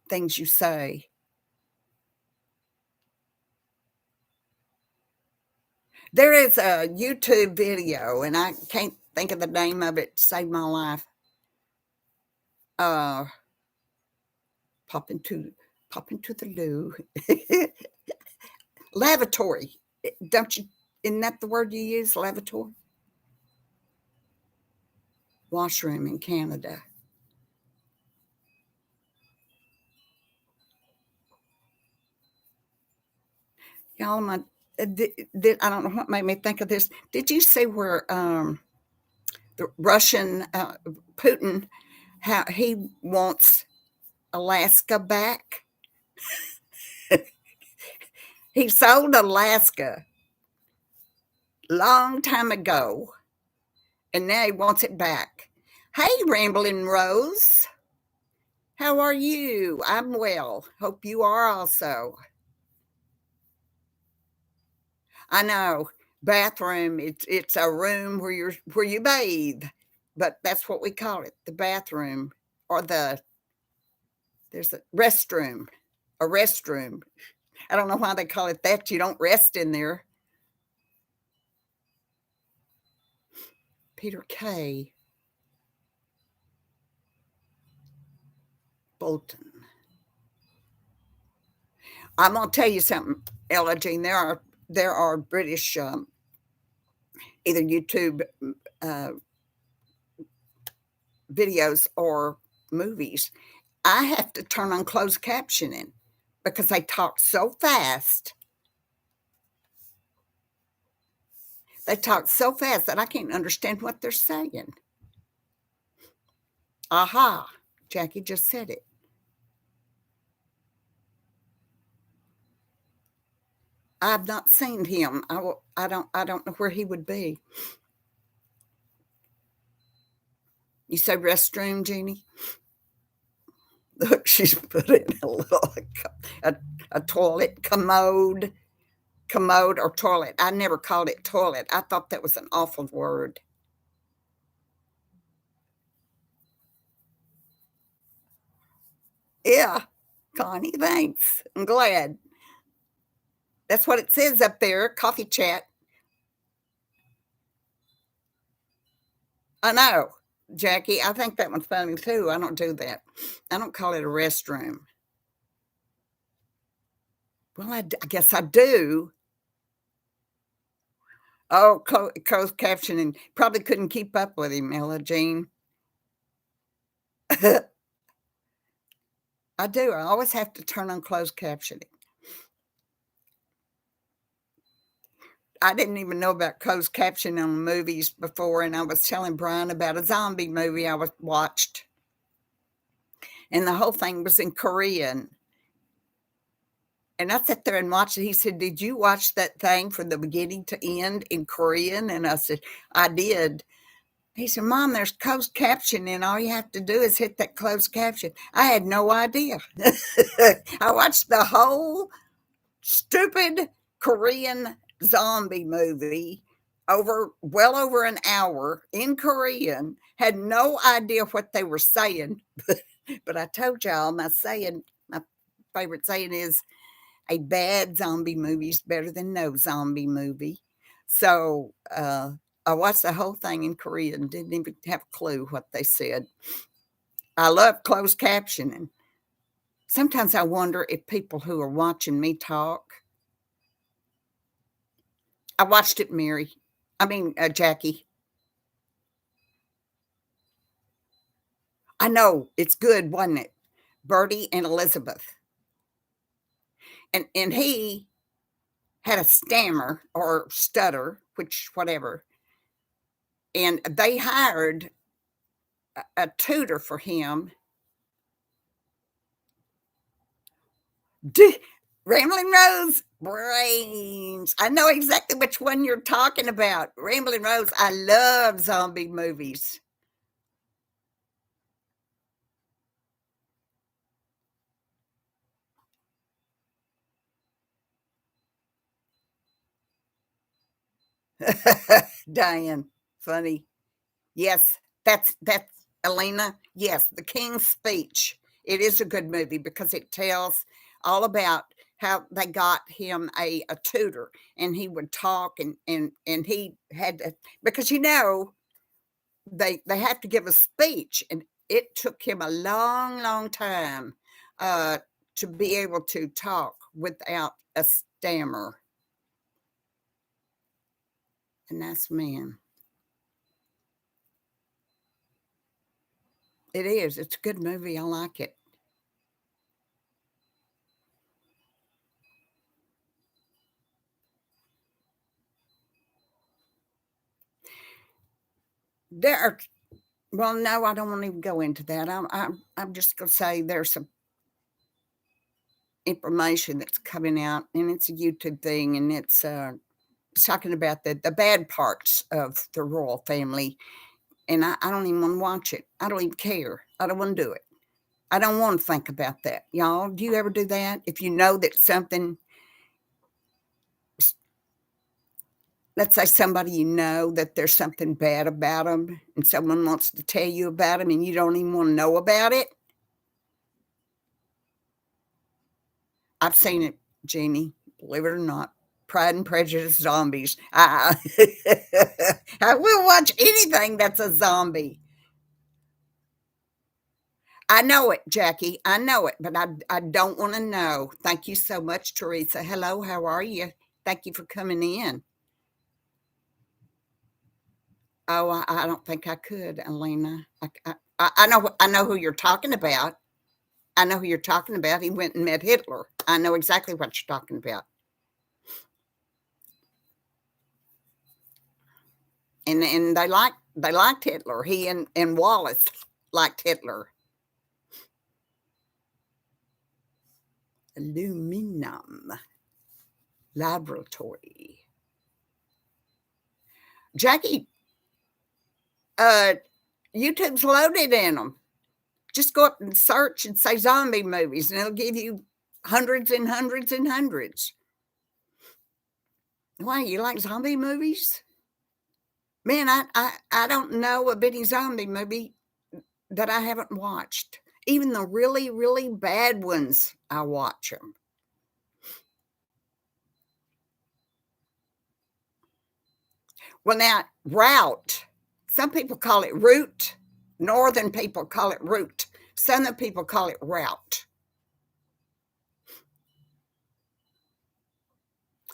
things you say. There is a YouTube video, and I can't think of the name of it. Saved my life. Uh, pop into pop into the loo. Lavatory. Don't you? Isn't that the word you use? Lavatory. Washroom in Canada. Y'all, I don't know what made me think of this. Did you see where the Russian Putin, how he wants Alaska back? He sold Alaska long time ago, and now he wants it back. Hey, Rambling Rose, how are you? I'm well. Hope you are also. I know, bathroom. It's a room where you bathe, but that's what we call it, the bathroom, or there's a restroom, a restroom. I don't know why they call it that. You don't rest in there. Peter K. Bolton. I'm gonna tell you something, Ella Jean. There are British either YouTube uh, videos or movies, I have to turn on closed captioning because they talk so fast. They talk so fast that I can't understand what they're saying. Aha, Jackie just said it. I've not seen him. I don't know where he would be. You say restroom, Jeannie? Look, she's put in a little a, a toilet commode or toilet. I never called it toilet. I thought that was an awful word. Yeah, Connie, thanks. I'm glad. That's what it says up there. Coffee chat. I know, Jackie. I think that one's funny too. I don't do that. I don't call it a restroom. Well, I guess I do. Oh, closed captioning. Probably couldn't keep up with him, Ella Jean. I do. I always have to turn on closed captioning. I didn't even know about closed captioning on movies before, and I was telling Brian about a zombie movie I watched, and the whole thing was in Korean. And I sat there and watched it. He said, "Did you watch that thing from the beginning to end in Korean?" And I said, "I did." He said, "Mom, there's closed caption, and all you have to do is hit that closed caption." I had no idea. I watched the whole stupid Korean zombie movie well over an hour in Korean, had no idea what they were saying. But I told y'all my favorite saying is a bad zombie movie is better than no zombie movie. So I watched the whole thing in Korean, didn't even have a clue what they said. I love closed captioning. Sometimes I wonder if people who are watching me talk, I watched it, Jackie. I know it's good, wasn't it? Bertie and Elizabeth. And he had a stammer or stutter, which whatever. And they hired a tutor for him. Rambling Rose brains. I know exactly which one you're talking about. Rambling Rose. I love zombie movies. Diane, funny. Yes, that's Elena. Yes, The King's Speech. It is a good movie because it tells all about how they got him a tutor, and he would talk, and he had to, because they have to give a speech, and it took him a long time uh, to be able to talk without a stammer. A nice man. It is. It's a good movie. I like it. There are, well, no, I don't want to even go into that. I'm just going to say there's some information that's coming out, and it's a YouTube thing, and it's talking about the bad parts of the royal family, and I don't even want to watch it. I don't even care. I don't want to do it. I don't want to think about that. Y'all, do you ever do that? If you know that something, let's say somebody you know that there's something bad about them, and someone wants to tell you about them, and you don't even want to know about it. I've seen it, Jeannie, believe it or not. Pride and Prejudice zombies. I will watch anything that's a zombie. I know it, Jackie. I know it, but I don't want to know. Thank you so much, Teresa. Hello, how are you? Thank you for coming in. Oh, I don't think I could, Elena. I know who you're talking about. I know who you're talking about. He went and met Hitler. I know exactly what you're talking about. And they liked Hitler. He and Wallace liked Hitler. Aluminum laboratory. Jackie, uh, YouTube's loaded in them. Just go up and search and say zombie movies, and it'll give you hundreds and hundreds and hundreds. Why, you like zombie movies? Man, I don't know of any zombie movie that I haven't watched. Even the really, really bad ones, I watch them. Well, now, route. Some people call it route. Northern people call it route. Southern people call it route.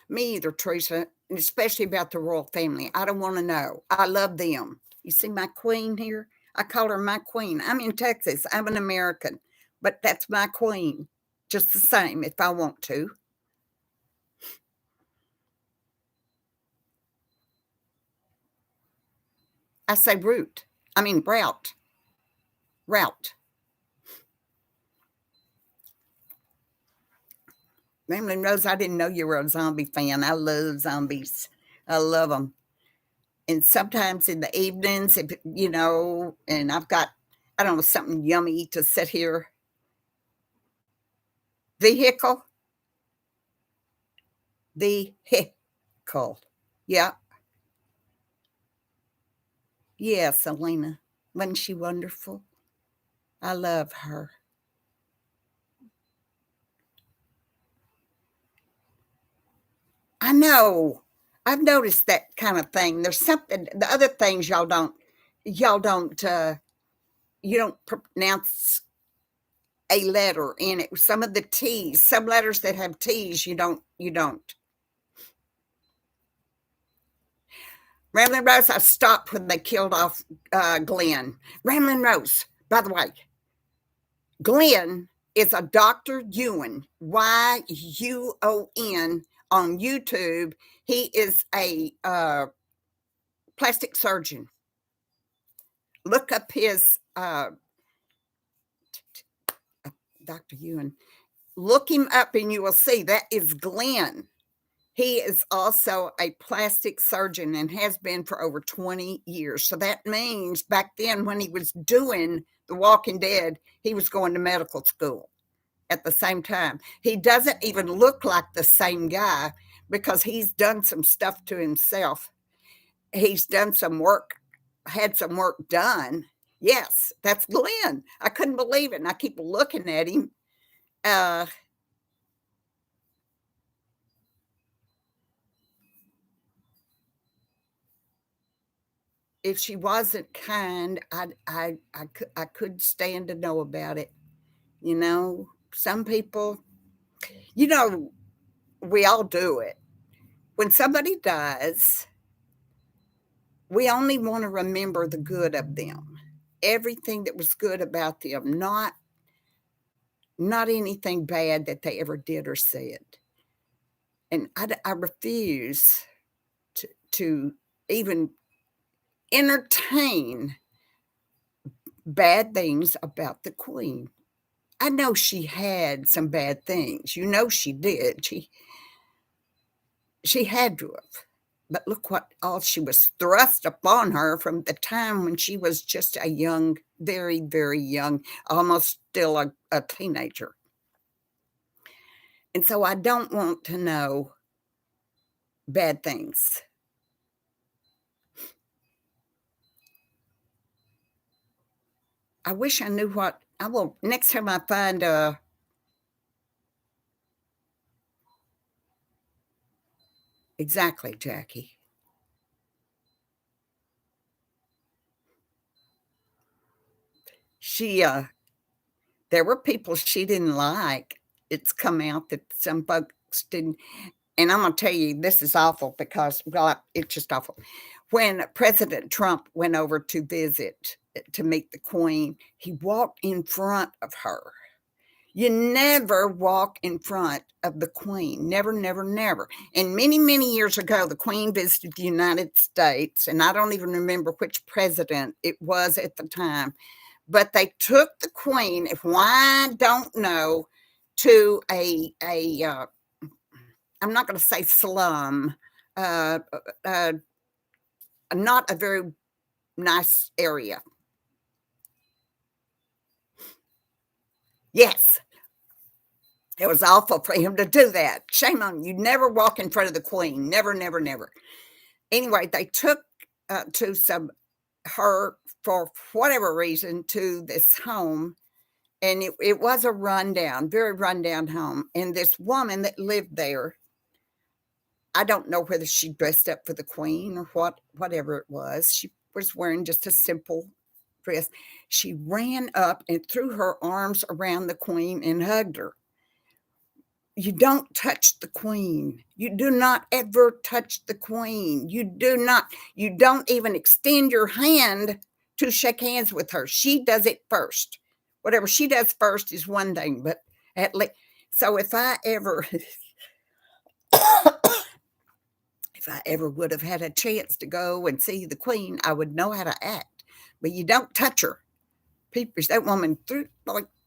Me either, Teresa, and especially about the royal family. I don't want to know. I love them. You see my queen here? I call her my queen. I'm in Texas. I'm an American, but that's my queen. Just the same if I want to. I say route. I mean route. Route. Marilyn Rose, I didn't know you were a zombie fan. I love zombies. I love them. And sometimes in the evenings, if, and I've got, I don't know, something yummy to sit here. Vehicle. Vehicle. Yeah. Yeah, Selena. Wasn't she wonderful? I love her. I know. I've noticed that kind of thing. There's something, the other things y'all don't, you don't pronounce a letter in it. Some of the T's, some letters that have T's, you don't. Ramblin' Rose, I stopped when they killed off Glenn. Ramblin' Rose, by the way, Glenn is a Dr. Ewan, Yuon, on YouTube. He is a plastic surgeon. Look up his Dr. Ewan. Look him up and you will see that is Glenn. He is also a plastic surgeon and has been for over 20 years. So that means back then when he was doing The Walking Dead, he was going to medical school at the same time. He doesn't even look like the same guy because he's done some stuff to himself. He's done some work, had some work done. Yes, that's Glenn. I couldn't believe it. And I keep looking at him. Uh, if she wasn't kind, I couldn't stand to know about it. Some people, you know, we all do it. When somebody dies, we only want to remember the good of them, everything that was good about them, not anything bad that they ever did or said. And I refuse to even entertain bad things about the queen. I know she had some bad things. She did. She had to have. But look what all she was thrust upon her from the time when she was just a young, very, very young, almost still a teenager. And so I don't want to know bad things. I wish I knew what I will next time I find exactly, Jackie. She there were people she didn't like. It's come out that some folks didn't. And I'm gonna tell you, this is awful because, well, it's just awful. When President Trump went over to visit to meet the Queen, he walked in front of her. You never walk in front of the Queen. Never, never, never. And many, many years ago, the Queen visited the United States, and I don't even remember which president it was at the time, but they took the Queen, if why I don't know, to a I'm not going to say slum, uh, uh, not a very nice area. Yes, it was awful for him to do that. Shame on you. Never walk in front of the Queen. Never, never, never. Anyway, they took to some her for whatever reason to this home, and it was a rundown, very rundown home. And this woman that lived there, I don't know whether she dressed up for the Queen or whatever it was. She was wearing just a simple dress. She ran up and threw her arms around the Queen and hugged her. You don't touch the Queen. You do not ever touch the Queen. You don't even extend your hand to shake hands with her. She does it first. Whatever she does first is one thing, but at least, so if I ever if I ever would have had a chance to go and see the Queen, I would know how to act. But you don't touch her. People, that woman threw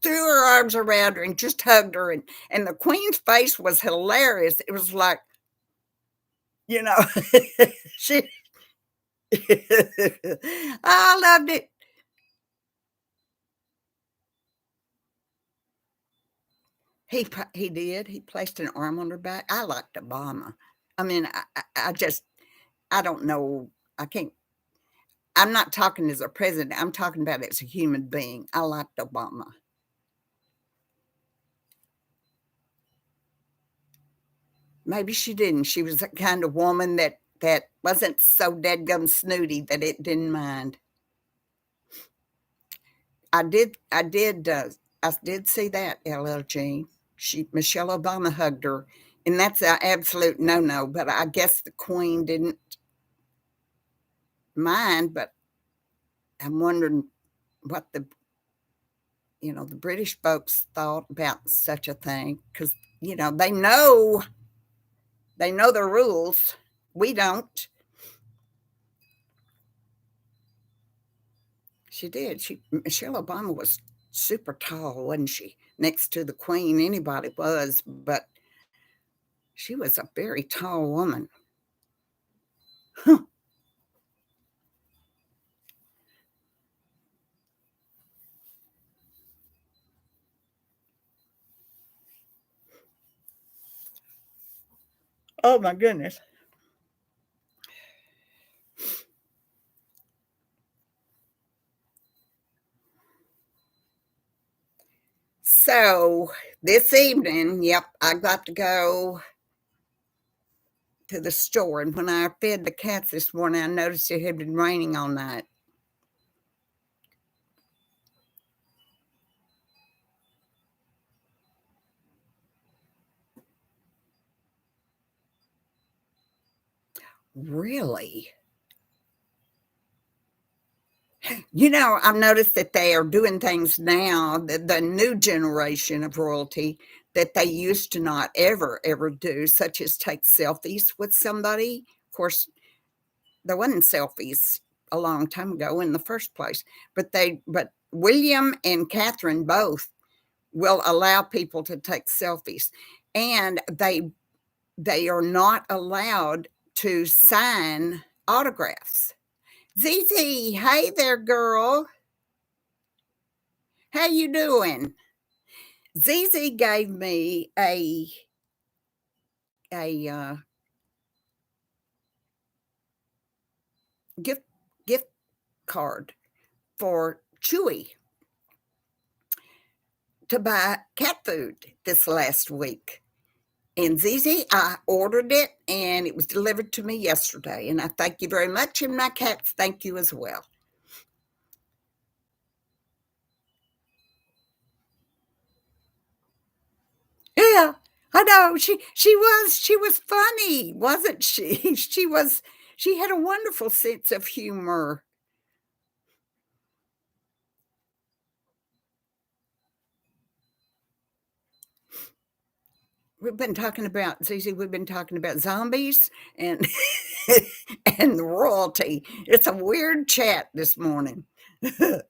her arms around her and just hugged her, and the Queen's face was hilarious. It was like, you know, she. I loved it. He did. He placed an arm on her back. I liked Obama. I mean, I just I don't know. I can't. I'm not talking as a president. I'm talking about as a human being. I liked Obama. Maybe she didn't. She was the kind of woman that wasn't so deadgum snooty that it didn't mind. I did see that, LLG. Michelle Obama hugged her, and that's an absolute no-no, but I guess the Queen didn't mind, but I'm wondering what the British folks thought about such a thing, because, they know the rules. We don't. She did. Michelle Obama was super tall, wasn't she? Next to the Queen, anybody was, but she was a very tall woman. Huh. Oh my goodness. So this evening, yep, I got to go to the store. And when I fed the cats this morning, I noticed it had been raining all night. Really? I've noticed that they are doing things now, the new generation of royalty, that they used to not ever do, such as take selfies with somebody. Of course, there wasn't selfies a long time ago in the first place, but William and Catherine both will allow people to take selfies, and they are not allowed to sign autographs. Zizi, hey there, girl. How you doing? Zizi gave me a gift card for Chewy to buy cat food this last week. And Zizi, I ordered it and it was delivered to me yesterday. And I thank you very much. And my cats thank you as well. Yeah. I know, she was funny, wasn't she? She had a wonderful sense of humor. We've been talking about Susie, we've been talking about zombies and and royalty. It's a weird chat this morning. Of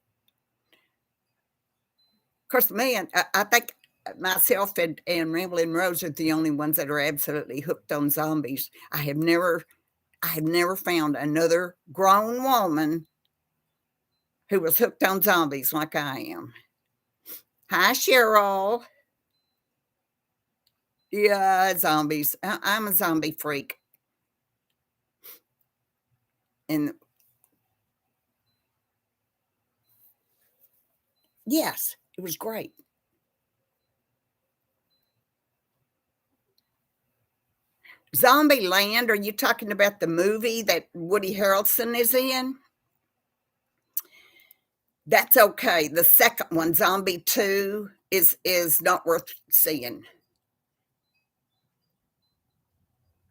course, me and I think myself and Ramblin' Rose are the only ones that are absolutely hooked on zombies. I have never found another grown woman who was hooked on zombies like I am. Hi, Cheryl. Yeah, zombies. I'm a zombie freak. And yes, it was great. Zombie Land, are you talking about the movie that Woody Harrelson is in? That's okay. The second one, Zombie 2, is not worth seeing.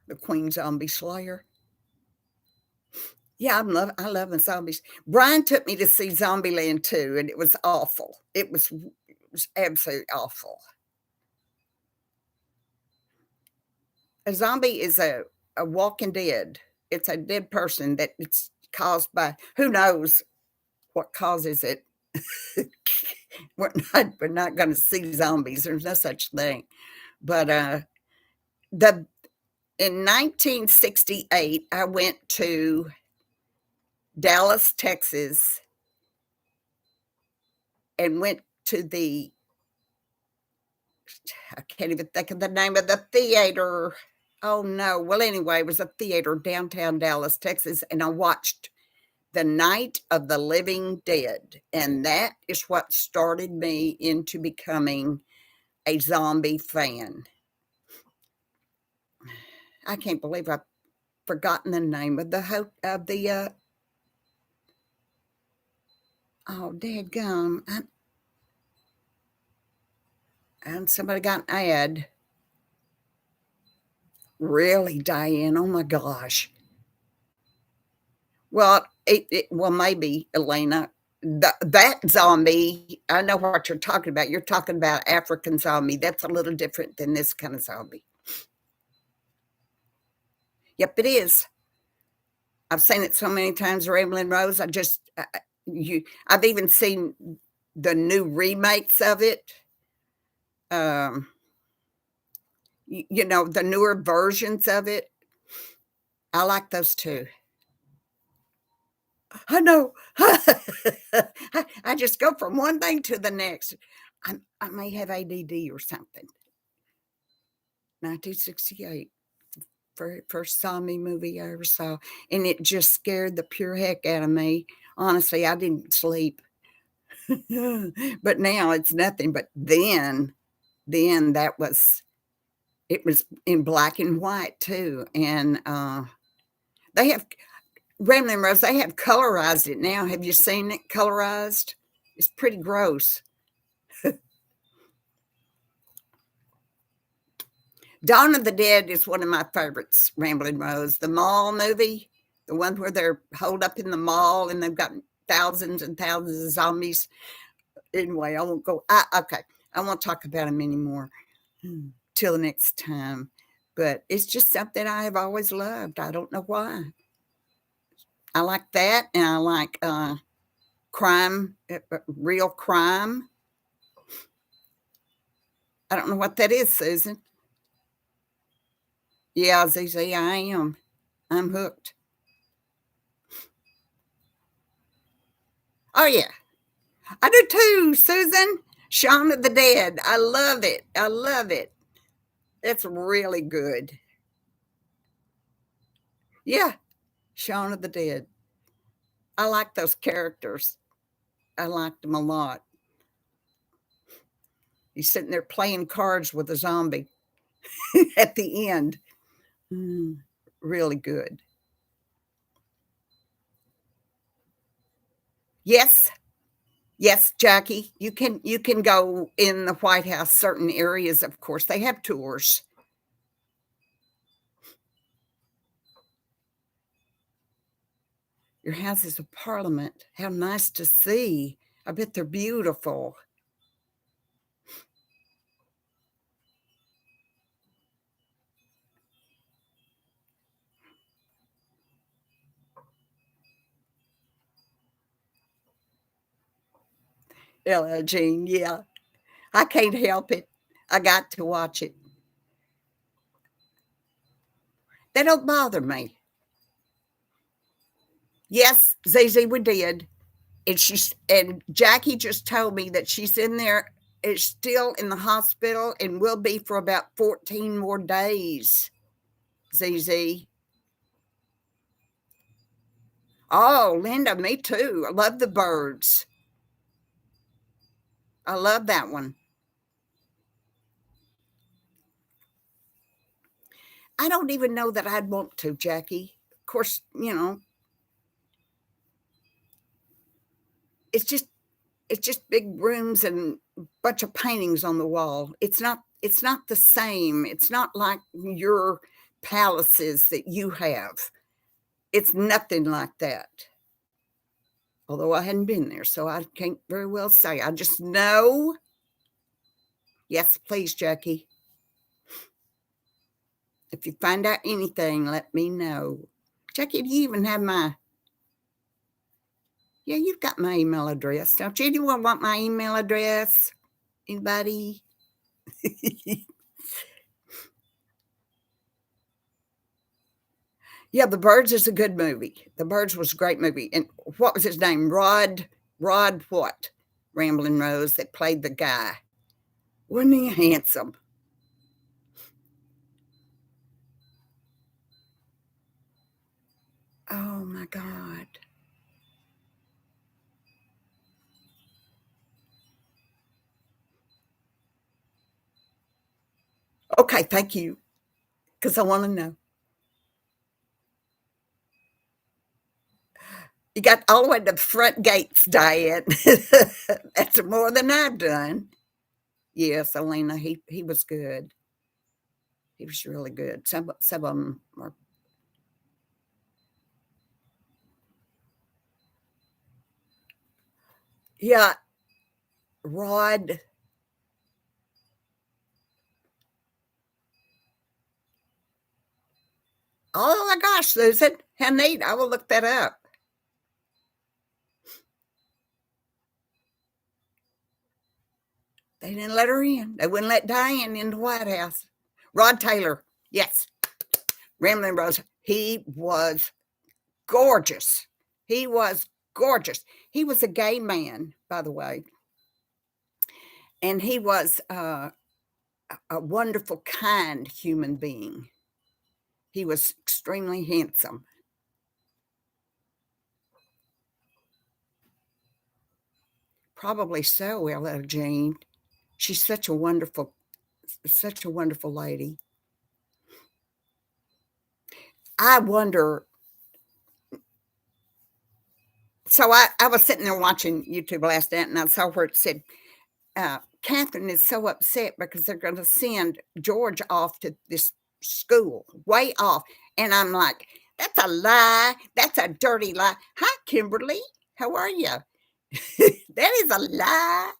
The Queen Zombie Slayer. Yeah, I love the zombies. Brian took me to see Zombieland 2, and it was awful. It was absolutely awful. A zombie is a walking dead. It's a dead person that it's caused by who knows what causes it. We're not gonna see zombies. There's no such thing. But the in 1968, I went to Dallas, Texas, and went to the I can't even think of the name of the theater. Oh no. Well, anyway, it was a theater downtown Dallas, Texas, and I watched The Night of the Living Dead. And that is what started me into becoming a zombie fan. I can't believe I've forgotten the name of the oh dadgum. And somebody got an ad. Really, Diane? Oh my gosh. Well, well, maybe Elena. That zombie, I know what you're talking about. You're talking about African zombie. That's a little different than this kind of zombie. Yep, it is. I've seen it so many times, Ramblin' Rose. I've even seen the new remakes of it. Um, the newer versions of it. I like those too. I know. I just go from one thing to the next. I may have ADD or something. 1968, first zombie movie I ever saw, and it just scared the pure heck out of me. Honestly, I didn't sleep. But now it's nothing. But then it was in black and white too, and they have Ramblin' Rose. They have colorized it now. Have you seen it colorized? It's pretty gross. Dawn of the Dead is one of my favorites, Ramblin' Rose. The mall movie, the one where they're holed up in the mall and they've got thousands and thousands of zombies. Anyway, I won't go. Okay, I won't talk about them anymore till the next time. But it's just something I have always loved. I don't know why. I like that, and I like crime, real crime. I don't know what that is, Susan. Yeah, ZZ, I am. I'm hooked. Oh yeah, I do too, Susan. Shaun of the Dead. I love it. I love it. It's really good. Yeah, Shaun of the Dead. I like those characters. I liked them a lot. He's sitting there playing cards with a zombie at the end. Mm, really good. Yes, Yes, Jackie, you can go in the White House, certain areas, of course, they have tours. Your Houses of Parliament, how nice to see. I bet they're beautiful. Ella Jean, yeah. I can't help it. I got to watch it. They don't bother me. Yes, Zizi, we did. And Jackie just told me that she's in there, is still in the hospital and will be for about 14 more days. ZZ. Oh, Linda, me too. I love the birds. I love that one. I don't even know that I'd want to, Jackie. Of course, it's just it's just big rooms and a bunch of paintings on the wall. It's not the same. It's not like your palaces that you have. It's nothing like that. Although I hadn't been there, so I can't very well say. I just know. Yes, please, Jackie. If you find out anything, let me know. Jackie, do you even have my? Yeah, you've got my email address, don't you? Anyone want my email address? Anybody? Yeah, The Birds is a good movie. The Birds was a great movie. And what was his name? Rod what? Ramblin' Rose that played the guy. Wasn't he handsome? Oh my God. Okay, thank you. Because I want to know. You got all the way to the front gates, Diane. That's more than I've done. Yes, Elena, he was good. He was really good. Some of them were. Yeah, Rod. Oh my gosh, Susan, how neat! I will look that up. They didn't let her in. They wouldn't let Diane in the White House. Rod Taylor, yes, Ramlin Rose. He was gorgeous. He was gorgeous. He was a gay man, by the way, and he was a wonderful, kind human being. He was extremely handsome. Probably so, Ella Jane. She's such a wonderful lady. I wonder. So I was sitting there watching YouTube last night, and I saw where it said Catherine is so upset because they're going to send George off to this school, way off. And I'm like, that's a lie. That's a dirty lie. Hi, Kimberly. How are you? That is a lie.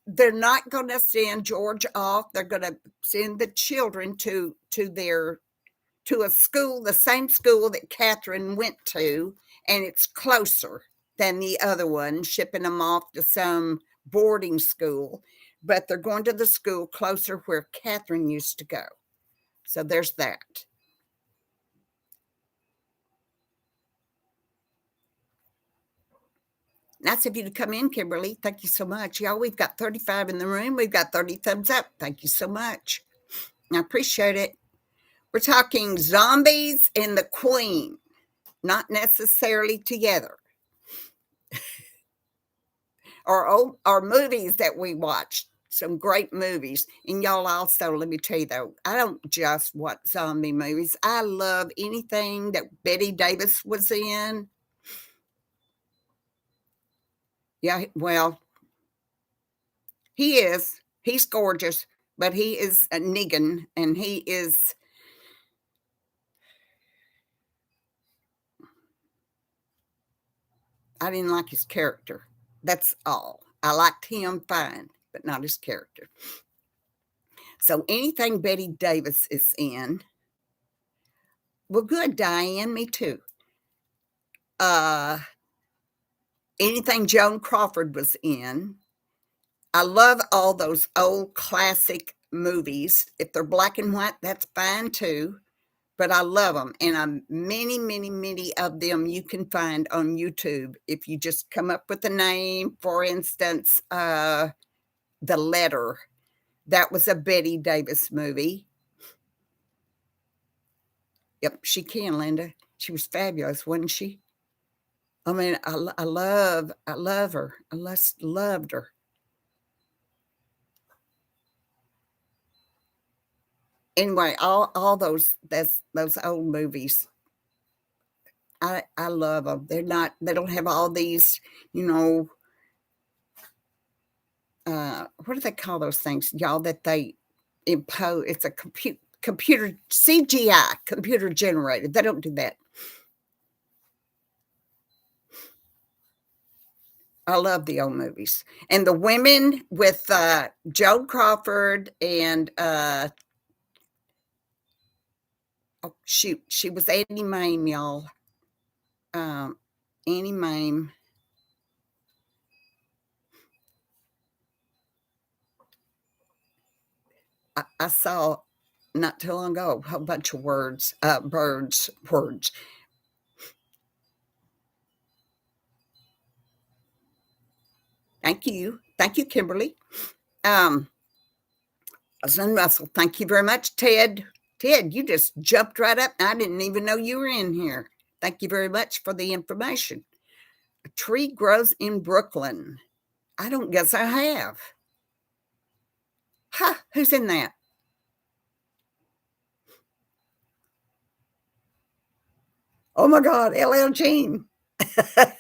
They're not going to send George off. They're going to send the children to a school, the same school that Catherine went to, and it's closer than the other one, shipping them off to some boarding school. But they're going to the school closer where Catherine used to go. So there's that. Nice of you to come in, Kimberly. Thank you so much. Y'all, we've got 35 in the room. We've got 30 thumbs up. Thank you so much. I appreciate it. We're talking zombies and the Queen, not necessarily together. Or movies that we watched. Some great movies. And y'all also, let me tell you though, I don't just watch zombie movies. I love anything that Betty Davis was in. Yeah, well, he is. He's gorgeous, but he is a Negan, and he is I didn't like his character. That's all. I liked him fine, but not his character. So anything Betty Davis is in, well, good, Diane, me too. Uh, anything Joan Crawford was in. I love all those old classic movies. If they're black and white, that's fine too. But I love them, and many, many, many of them you can find on YouTube if you just come up with a name. For instance, The Letter. That was a Betty Davis movie. Yep, she can, Linda. She was fabulous, wasn't she? I mean, I love her. I just loved her. Anyway, all those old movies, I love them. They don't have all these, you know, what do they call those things, y'all, that they impose? It's a computer CGI, computer generated. They don't do that. I love the old movies. And the women with Joan Crawford and oh shoot, she was Annie Mame, y'all. Annie Mame. I saw not too long ago a whole bunch of words. Thank you, Kimberly. Um, Zen Russell, thank you very much, Ted. Ted, you just jumped right up. I didn't even know you were in here. Thank you very much for the information. A tree grows in Brooklyn. I don't guess I have. Huh, who's in that? Oh my God, LL Jean.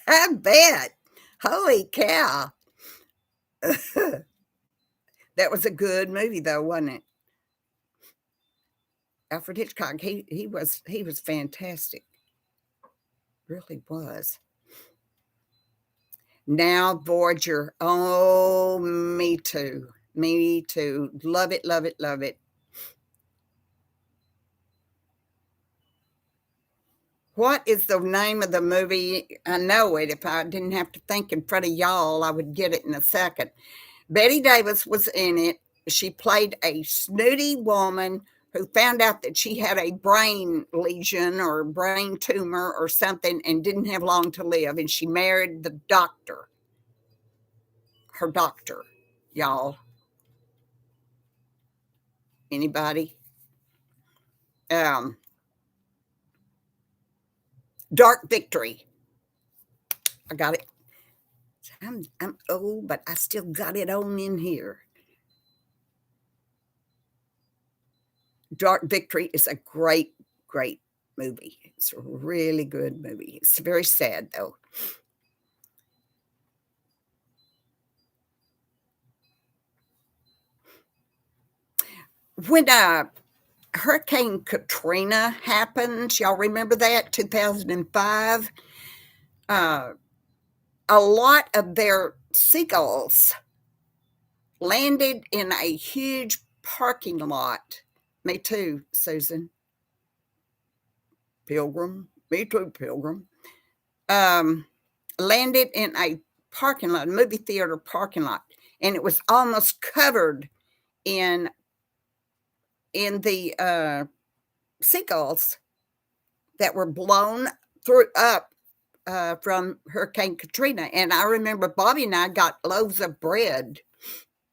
I bet. Holy cow. That was a good movie though, wasn't it? Alfred Hitchcock, he was fantastic. Really was. Now Voyager. Oh, me too. Me too. Love it, love it, love it. What is the name of the movie? I know it. If I didn't have to think in front of y'all, I would get it in a second. Betty Davis was in it. She played a snooty woman who found out that she had a brain lesion or brain tumor or something and didn't have long to live. And she married the doctor, her doctor, y'all. Anybody? Um, Dark Victory. I got it. I'm old, but I still got it on in here. Dark Victory is a great, great movie. It's a really good movie. It's very sad though. When Hurricane Katrina happened, y'all remember that 2005? Uh, a lot of their seagulls landed in a huge parking lot. Me too, Susan. Pilgrim. Me too, Pilgrim. Um, landed in a parking lot, movie theater parking lot, and it was almost covered in the seagulls that were blown through up from Hurricane Katrina. And I remember Bobby and I got loaves of bread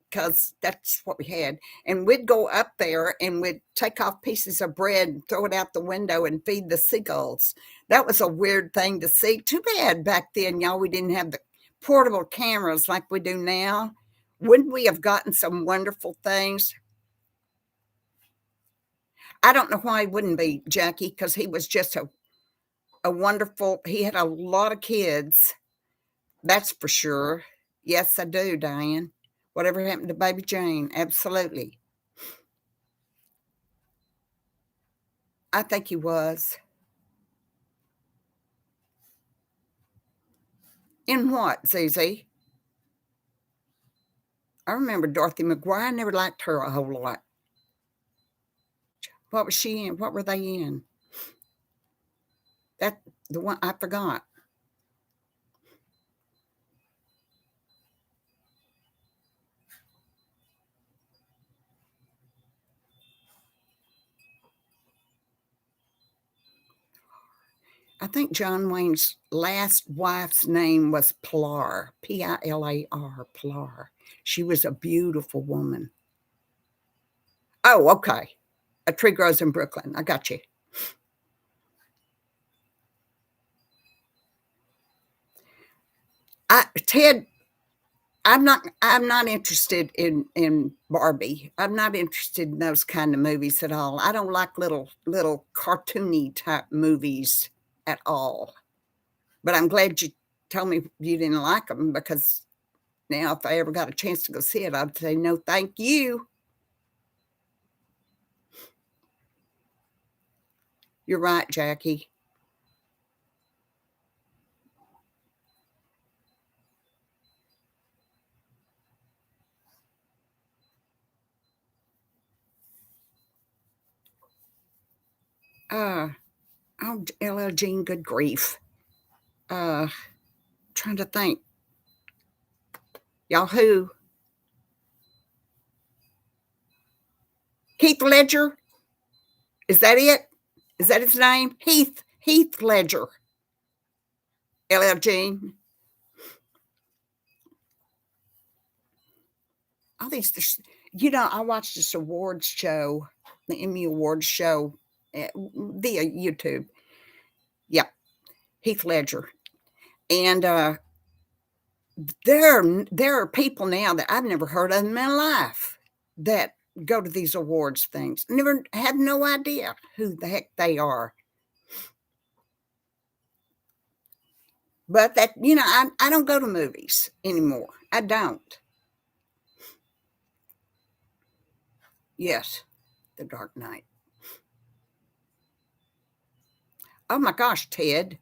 because that's what we had. And we'd go up there and we'd take off pieces of bread and throw it out the window and feed the seagulls. That was a weird thing to see. Too bad back then, y'all, we didn't have the portable cameras like we do now. Wouldn't we have gotten some wonderful things? I don't know why he wouldn't be, Jackie, because he was just a wonderful, he had a lot of kids, that's for sure. Yes, I do, Diane. Whatever happened to Baby Jane? Absolutely. I think he was. In what, Zizi? I remember Dorothy McGuire. I never liked her a whole lot. What was she in? What were they in? That the one I forgot. I think John Wayne's last wife's name was Pilar, Pilar, Pilar. She was a beautiful woman. Oh, okay. A Tree Grows in Brooklyn. I got you. Ted, I'm not interested in Barbie. I'm not interested in those kind of movies at all. I don't like little cartoony type movies at all. But I'm glad you told me you didn't like them, because now if I ever got a chance to go see it, I'd say no, thank you. You're right, Jackie. Uh, oh, LL Jean, good grief. Uh, Trying to think. Y'all who? Heath Ledger? Is that it? Is that his name? Heath Ledger. LL Jean. All these, I watched this awards show, the Emmy Awards show, via YouTube. Yeah, Heath Ledger. And there are people now that I've never heard of in my life that go to these awards things. Never have no idea who the heck they are. But I don't go to movies anymore. I don't. Yes, The Dark Knight. Oh my gosh, Ted.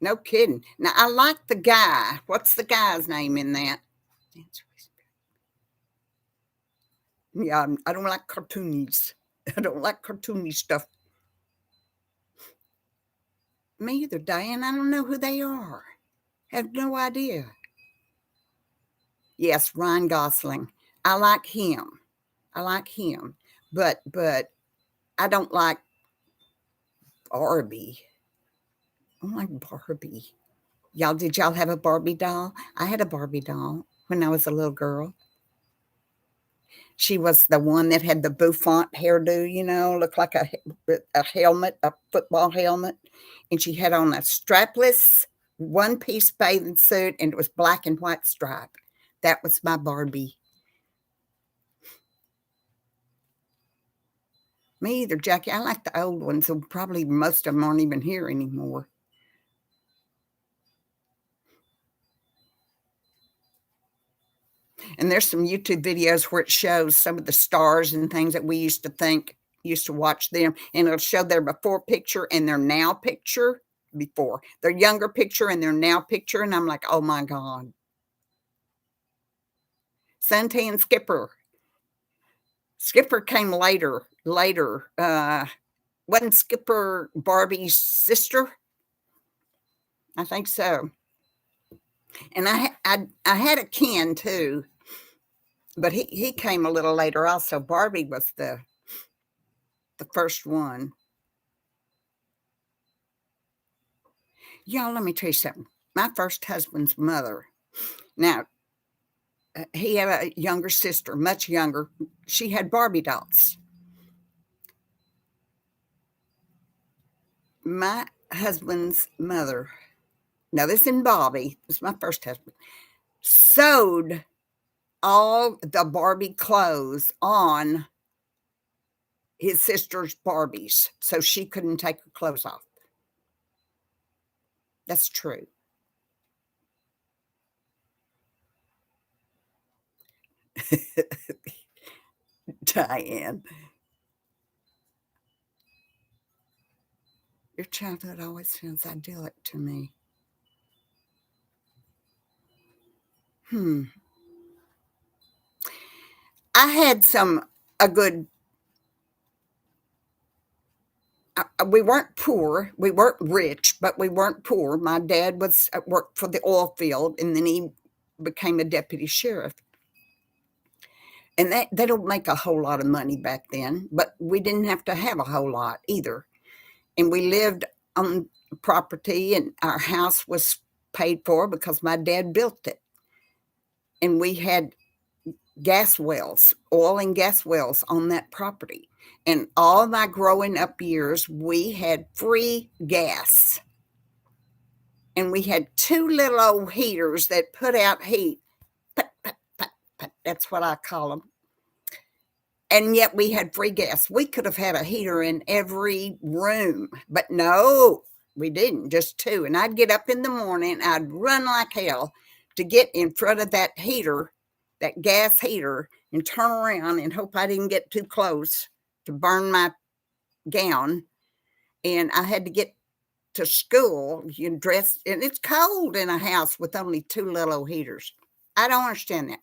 No kidding. Now I like the guy. What's the guy's name in that? Yeah, I don't like cartoonies. I don't like cartoony stuff. Me either, Diane. I don't know who they are. Have no idea. Yes, Ryan Gosling. I like him. I like him. But I don't like Barbie. I don't like Barbie. Did y'all have a Barbie doll? I had a Barbie doll when I was a little girl. She was the one that had the bouffant hairdo, looked like a helmet, a football helmet. And she had on a strapless one piece bathing suit, and it was black and white stripe. That was my Barbie. Me either, Jackie. I like the old ones, so probably most of them aren't even here anymore. And there's some YouTube videos where it shows some of the stars and things that we used to watch them, and it'll show their before picture and their now picture, before their younger picture and their now picture, and I'm like, oh my god. Suntan Skipper came later. Wasn't Skipper Barbie's sister? I think so. And I had a Ken too, but he came a little later also. Barbie was the first one. Y'all, let me tell you something. My first husband's mother. Now, he had a younger sister, much younger. She had Barbie dolls. My husband's mother, now this isn't Bobby, this is my first husband, sewed all the Barbie clothes on his sister's Barbies so she couldn't take her clothes off. That's true. Diane, your childhood always feels idyllic to me. Hmm. I had a good, we weren't poor, we weren't rich, but we weren't poor. My dad was worked for the oil field, and then he became a deputy sheriff. And that they don't make a whole lot of money back then, but we didn't have to have a whole lot either. And we lived on property, and our house was paid for because my dad built it. And we had gas wells, oil and gas wells on that property. And all my growing up years, we had free gas. And we had two little old heaters that put out heat. Put, put, put, put. That's what I call them. And yet we had free gas. We could have had a heater in every room, but no, we didn't, just two. And I'd get up in the morning, I'd run like hell to get in front of that heater, that gas heater, and turn around and hope I didn't get too close to burn my gown. And I had to get to school, you dressed, and it's cold in a house with only two little heaters. I don't understand that.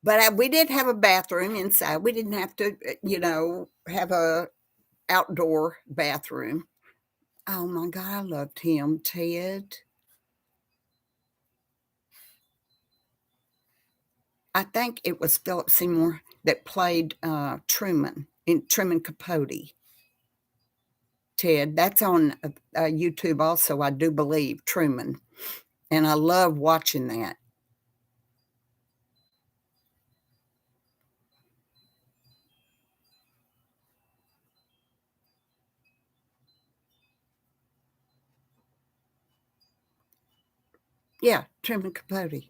But we did have a bathroom inside. We didn't have to, have a outdoor bathroom. Oh my God, I loved him, Ted. I think it was Philip Seymour that played Truman in Truman Capote. Ted, that's on YouTube also, I do believe, Truman. And I love watching that. Yeah, Truman Capote.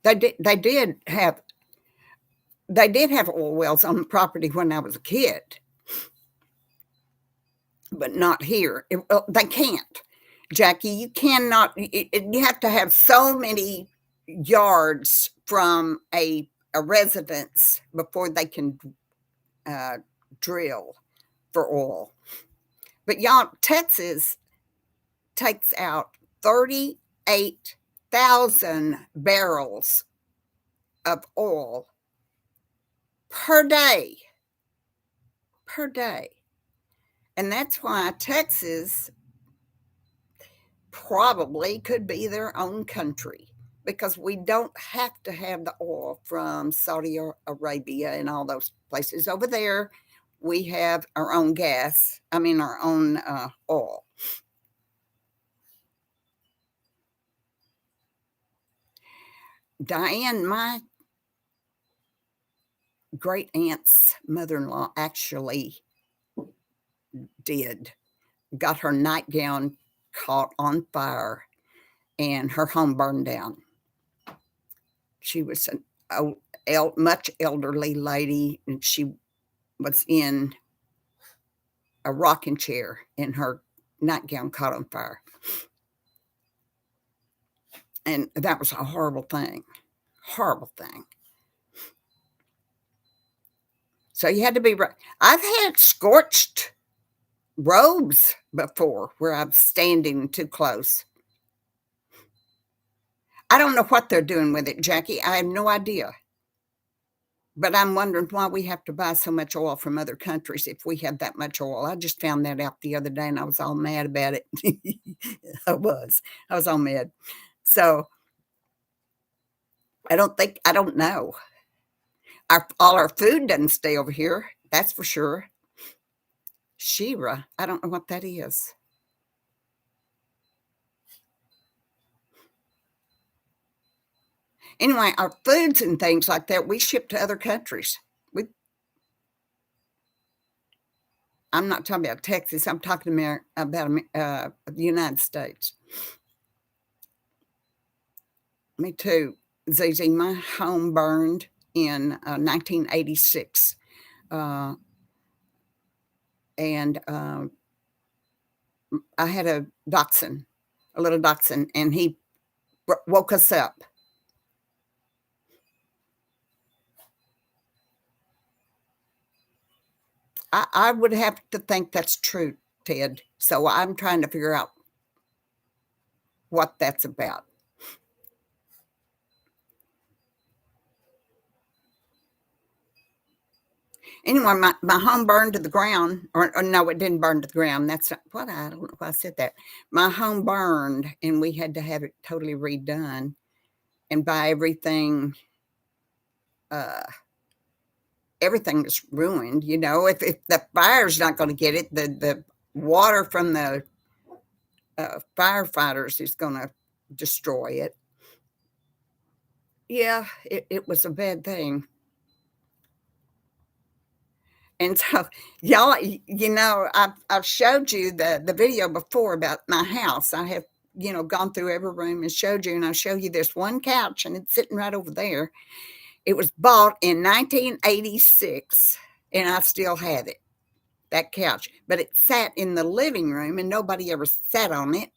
They did have oil wells on the property when I was a kid, but not here. They can't. Jackie, you cannot, you have to have so many yards from a residence before they can uh, drill for oil. But y'all, Texas takes out 38,000 barrels of oil per day. Per day. And that's why Texas probably could be their own country, because we don't have to have the oil from Saudi Arabia and all those places over there. We have our own gas, I mean, our own oil. Diane, my great aunt's mother in law actually did, got her nightgown caught on fire and her home burned down. She was a much elderly lady, and she was in a rocking chair, and her nightgown caught on fire. And that was a horrible thing. Horrible thing. So you had to be right. I've had scorched robes before where I'm standing too close. I don't know what they're doing with it, Jackie. I have no idea. But I'm wondering why we have to buy so much oil from other countries if we have that much oil. I just found that out the other day and I was all mad about it. I was. I was all mad. So I don't know. All our food doesn't stay over here. That's for sure. Shira, I don't know what that is. Anyway, our foods and things like that, we ship to other countries. We, I'm not talking about Texas. I'm talking about the United States. Me too, Zizi. My home burned in 1986. Uh, and I had a Datsun, a little dachshund, and he woke us up. I would have to think that's true, Ted. So I'm trying to figure out what that's about. Anyway, my home burned to the ground, or no, it didn't burn to the ground. That's not what I don't know why I said that. My home burned, and we had to have it totally redone and buy everything. Uh, Everything is ruined. If the fire's not going to get it, the water from the firefighters is going to destroy it. Yeah, it was a bad thing. And so, y'all, I've showed you the video before about my house. I have, gone through every room and showed you, and I show you this one couch, and it's sitting right over there. It was bought in 1986, and I still have it, that couch. But it sat in the living room, and nobody ever sat on it,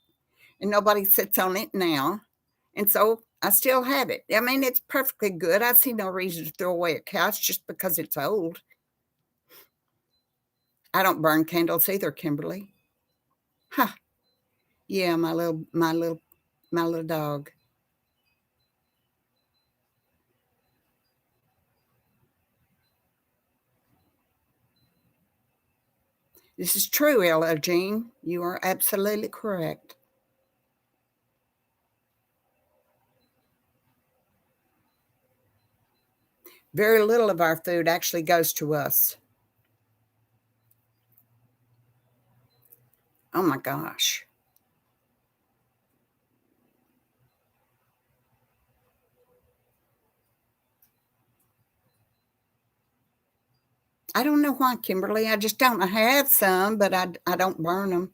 and nobody sits on it now. And so I still have it. I mean, it's perfectly good. I see no reason to throw away a couch just because it's old. I don't burn candles either, Kimberly. Huh. Yeah, my little dog. This is true, Ella Jean. You are absolutely correct. Very little of our food actually goes to us. Oh my gosh. I don't know why, Kimberly. I just don't. I have some, but I don't burn them.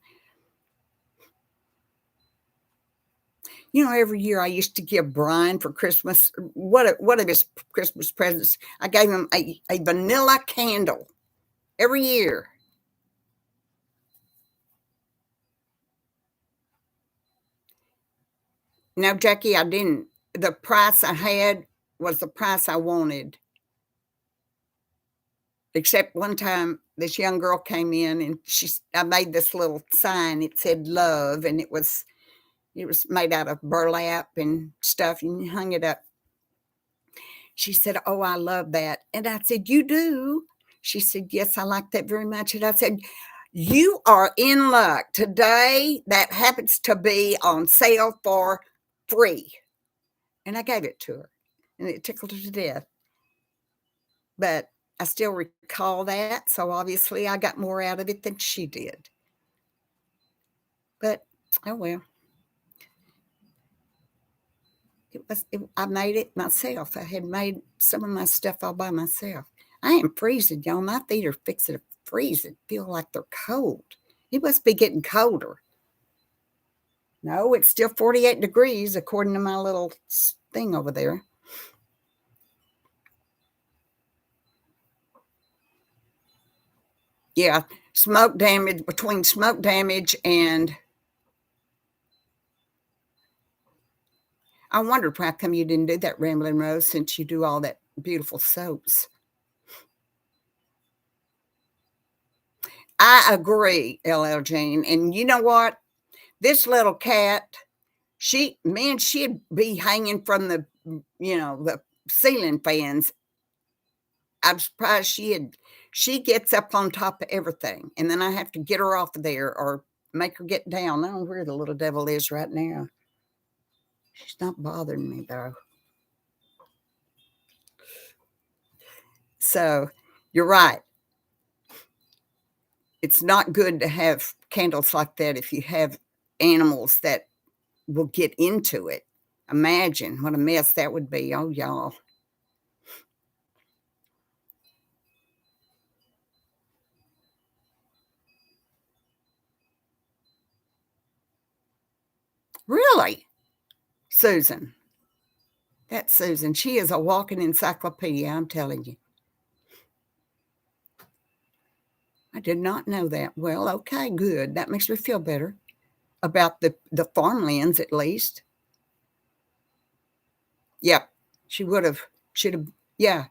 Every year I used to give Brian for Christmas one of his Christmas presents. I gave him a vanilla candle every year. No, Jackie, I didn't. The price I had was the price I wanted. Except one time this young girl came in and I made this little sign. It said love, and it was made out of burlap and stuff, and you hung it up. She said, "Oh, I love that." And I said, "You do?" She said, "Yes, I like that very much." And I said, "You are in luck. Today that happens to be on sale for free." And I gave it to her, and it tickled her to death. But I still recall that, so obviously I got more out of it than she did. But oh well, I made it myself. I had made some of my stuff all by myself. I am freezing, y'all. My feet are fixing to freeze and feel like they're cold. It must be getting colder. No, it's still 48 degrees according to my little thing over there. Yeah, smoke damage, between smoke damage and I wondered how come you didn't do that, Rambling Rose, since you do all that beautiful soaps. I agree, LL Jean. And you know what? This little cat, she'd be hanging from the ceiling fans. I'm surprised she gets up on top of everything. And then I have to get her off of there or make her get down. I don't know where the little devil is right now. She's not bothering me though. So you're right. It's not good to have candles like that if you have animals that will get into it. Imagine what a mess that would be. Oh, y'all. Really? Susan. That's Susan. She is a walking encyclopedia, I'm telling you. I did not know that. Well, okay, good. That makes me feel better. about the farmlands at least. Yep, she would have. Should have. Yeah,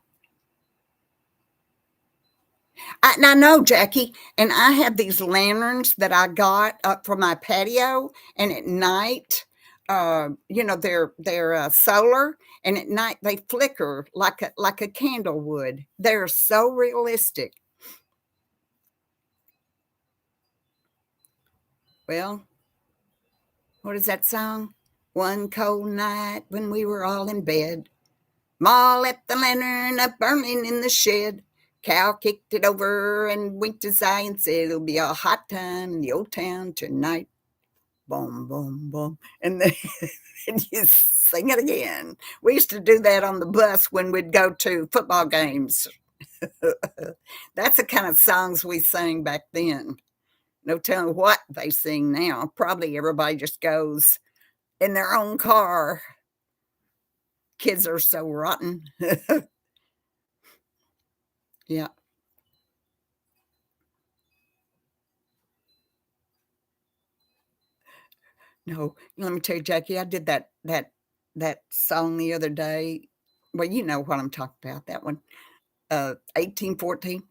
and I know, Jackie, and I have these lanterns that I got up for my patio, and at night, they're solar, and at night they flicker like a candle would. They're so realistic. Well, what is that song? One cold night when we were all in bed, Ma left the lantern up burning in the shed. Cal kicked it over and winked his eye and said, "It'll be a hot time in the old town tonight." Boom, boom, boom. And then and you sing it again. We used to do that on the bus when we'd go to football games. That's the kind of songs we sang back then. No telling what they sing now. Probably everybody just goes in their own car. Kids are so rotten. Yeah. No, let me tell you, Jackie, I did that song the other day. Well, you know what I'm talking about, that one, 1814,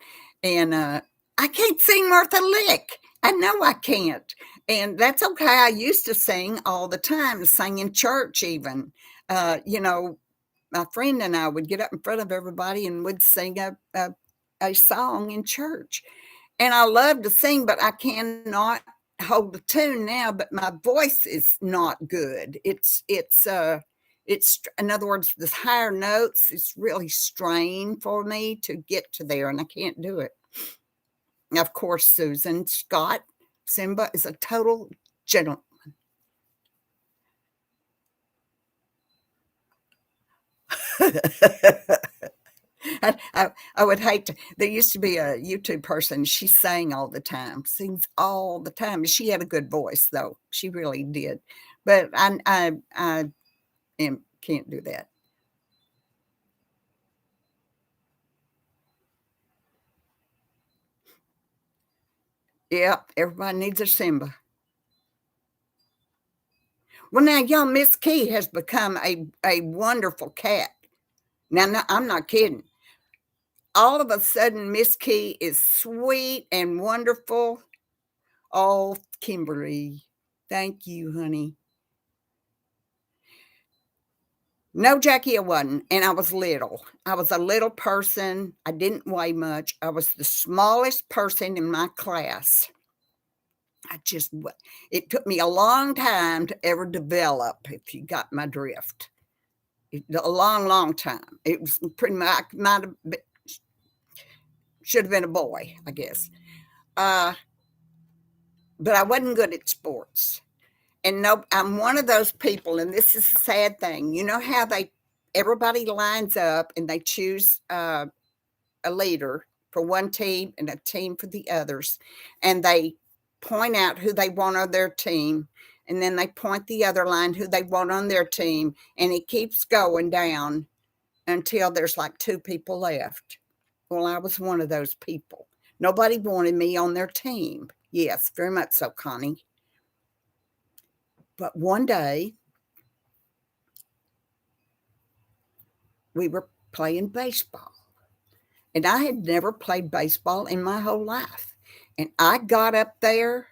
and, I can't sing Martha Lick. I know I can't, and that's okay. I used to sing all the time, sang in church even. You know, my friend and I would get up in front of everybody and would sing a song in church. And I love to sing, but I cannot hold the tune now, but my voice is not good. It's in other words, the higher notes, it's really strained for me to get to there, and I can't do it. Of course, Susan Scott, Simba is a total gentleman. I would hate to. There used to be a YouTube person. She sang all the time, sings all the time. She had a good voice, though. She really did. But can't do that. Yep, everybody needs a Simba. Well, now, y'all, Miss Key has become a wonderful cat. Now, no, I'm not kidding. All of a sudden, Miss Key is sweet and wonderful. Oh, Kimberly, thank you, honey. No, Jackie, I wasn't, and I was little. I was a little person. I didn't weigh much. I was the smallest person in my class. I just it took me a long time to ever develop, if you got my drift. A long, long time. It was pretty much might have should have been a boy, I guess. Uh, but I wasn't good at sports. And no, I'm one of those people, and this is a sad thing. You know how they everybody lines up and they choose a leader for one team and a team for the others, and they point out who they want on their team, and then they point the other line who they want on their team, and it keeps going down until there's like two people left. Well, I was one of those people. Nobody wanted me on their team. Yes, very much so, Connie. But one day we were playing baseball, and I had never played baseball in my whole life. And I got up there.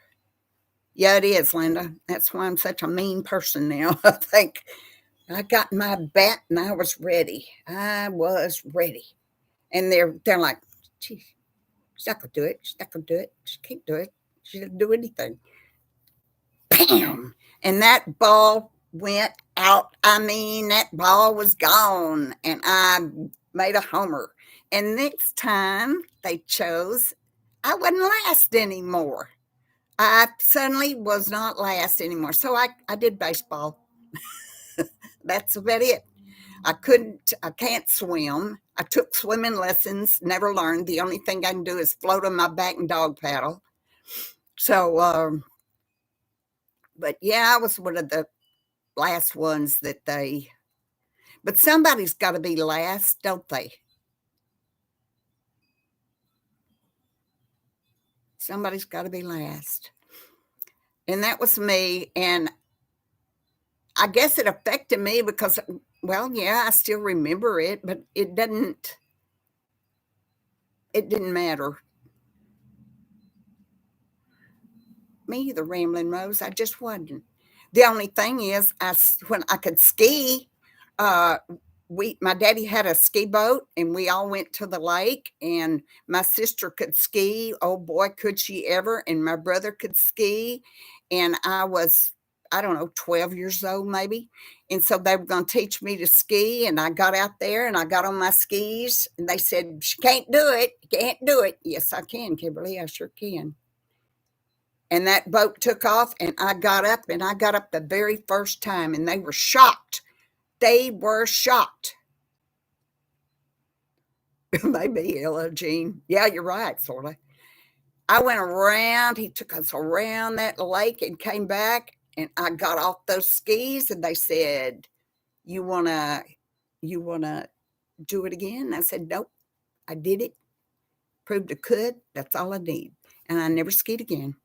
Yeah, it is, Linda. That's why I'm such a mean person now. I think I got my bat and I was ready. I was ready. And they're like, "Geez, she's not gonna do it. She's not gonna do it. She can't do it. She didn't do anything." Bam! And that ball went out. I mean, that ball was gone, and I made a homer. And next time they chose, I wasn't last anymore. I suddenly was not last anymore. So I did baseball. That's about it. I can't swim. I took swimming lessons, never learned. The only thing I can do is float on my back and dog paddle. So, but yeah, I was one of the last ones that but somebody's got to be last, don't they? Somebody's got to be last. And that was me, and I guess it affected me because, well, yeah, I still remember it, but it didn't matter. Me either, Rambling Rose, I just wasn't. The only thing is, when I could ski, uh, my daddy had a ski boat, and we all went to the lake, and my sister could ski. Oh boy, could she ever! And my brother could ski, and I don't know, 12 years old maybe. And so they were going to teach me to ski, and I got out there and I got on my skis, and they said, "She can't do it. You can't do it." Yes, I can, Kimberly. I sure can. And that boat took off, and I got up the very first time, and they were shocked. They were shocked. Maybe, Ella Jean. Yeah, you're right, sort of. I went around, he took us around that lake and came back, and I got off those skis, and they said, You wanna do it again? I said, Nope, I did it, proved I could, that's all I need. And I never skied again.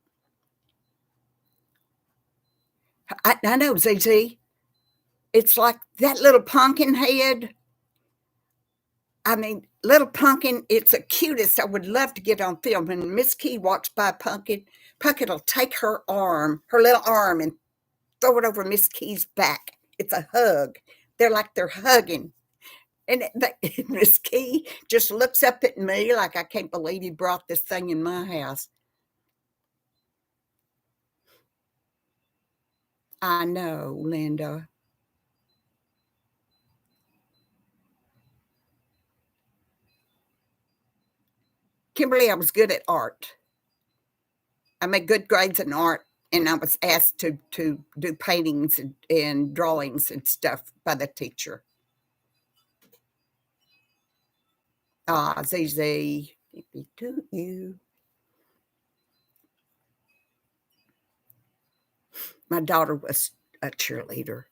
I know, ZZ. It's like that little pumpkin head. I mean, little Pumpkin, it's the cutest. I would love to get on film. When Miss Key walks by Pumpkin, Pumpkin will take her little arm, and throw it over Miss Key's back. It's a hug. They're hugging. And Miss Key just looks up at me like, I can't believe you brought this thing in my house. I know, Linda. Kimberly, I was good at art. I made good grades in art, and I was asked to do paintings and drawings and stuff by the teacher. Ah, ZZ, to you. My daughter was a cheerleader.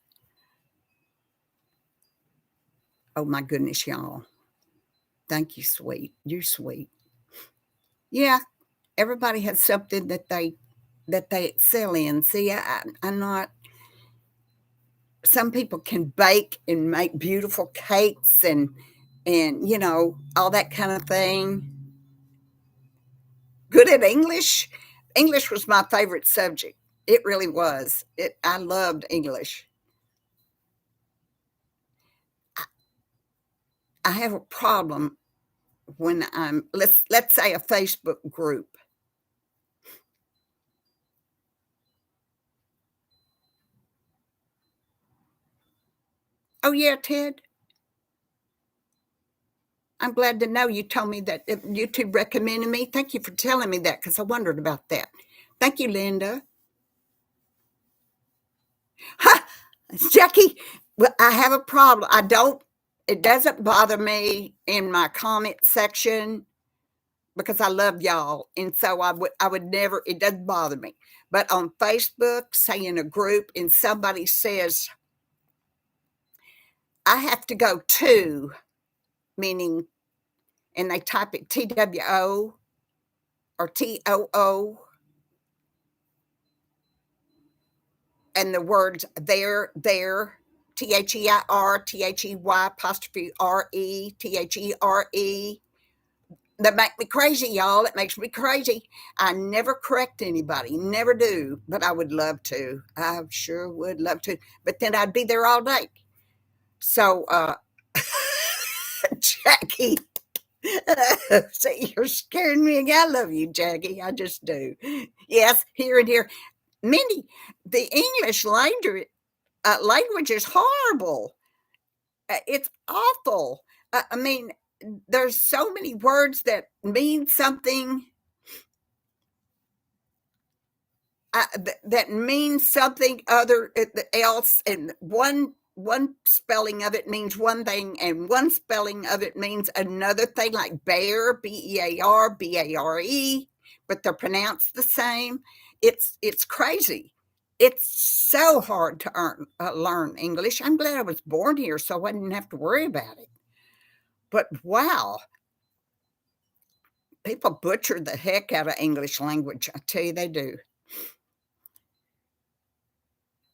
Oh my goodness, y'all. Thank you, sweet. You're sweet. Yeah, everybody has something that they excel in. See, I'm not. Some people can bake and make beautiful cakes and all that kind of thing. Good at English. English was my favorite subject. It really was. I loved English. I have a problem when I'm let's say a Facebook group. Oh yeah, Ted. I'm glad to know you told me that YouTube recommended me. Thank you for telling me that because I wondered about that. Thank you, Linda. Ha! Jackie, well, I have a problem. It doesn't bother me in my comment section because I love y'all. And so I would never, it doesn't bother me. But on Facebook, say in a group, and somebody says, I have to go to, meaning, and they type it TWO or TOO, and the words there, THEIR, THEY apostrophe RE, THERE. That make me crazy, y'all. It makes me crazy. I never correct anybody, never do, but I would love to. I sure would love to. But then I'd be there all day. So, Jackie, see, you're scaring me. I love you, Jackie. I just do. Yes, here and here. Mindy, the English language is horrible. It's awful. I mean, there's so many words that mean something that means something other else, and one spelling of it means one thing, and one spelling of it means another thing, like bear, BEAR, but they're pronounced the same. It's crazy. It's so hard to learn English. I'm glad I was born here so I didn't have to worry about it. But wow, people butcher the heck out of English language. I tell you, they do.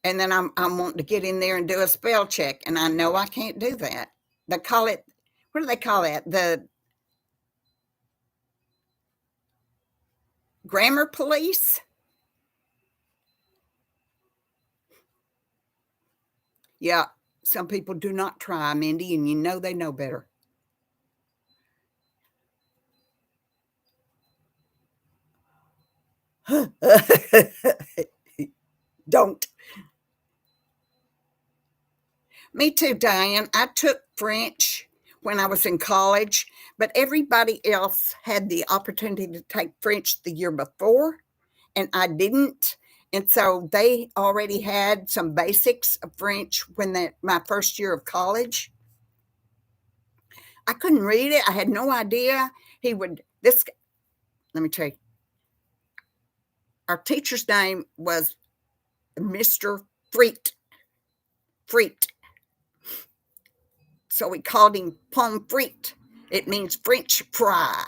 And then I'm wanting to get in there and do a spell check, and I know I can't do that. They call it, what do they call that? The grammar police? Yeah, some people do not try, Mindy, and you know they know better. Don't. Me too, Diane. I took French when I was in college, but everybody else had the opportunity to take French the year before, and I didn't. And so they already had some basics of French when my first year of college. I couldn't read it. I had no idea. He would, this, let me tell you, our teacher's name was Mr. Freet. Freet. So we called him Pomfret. It means French fry.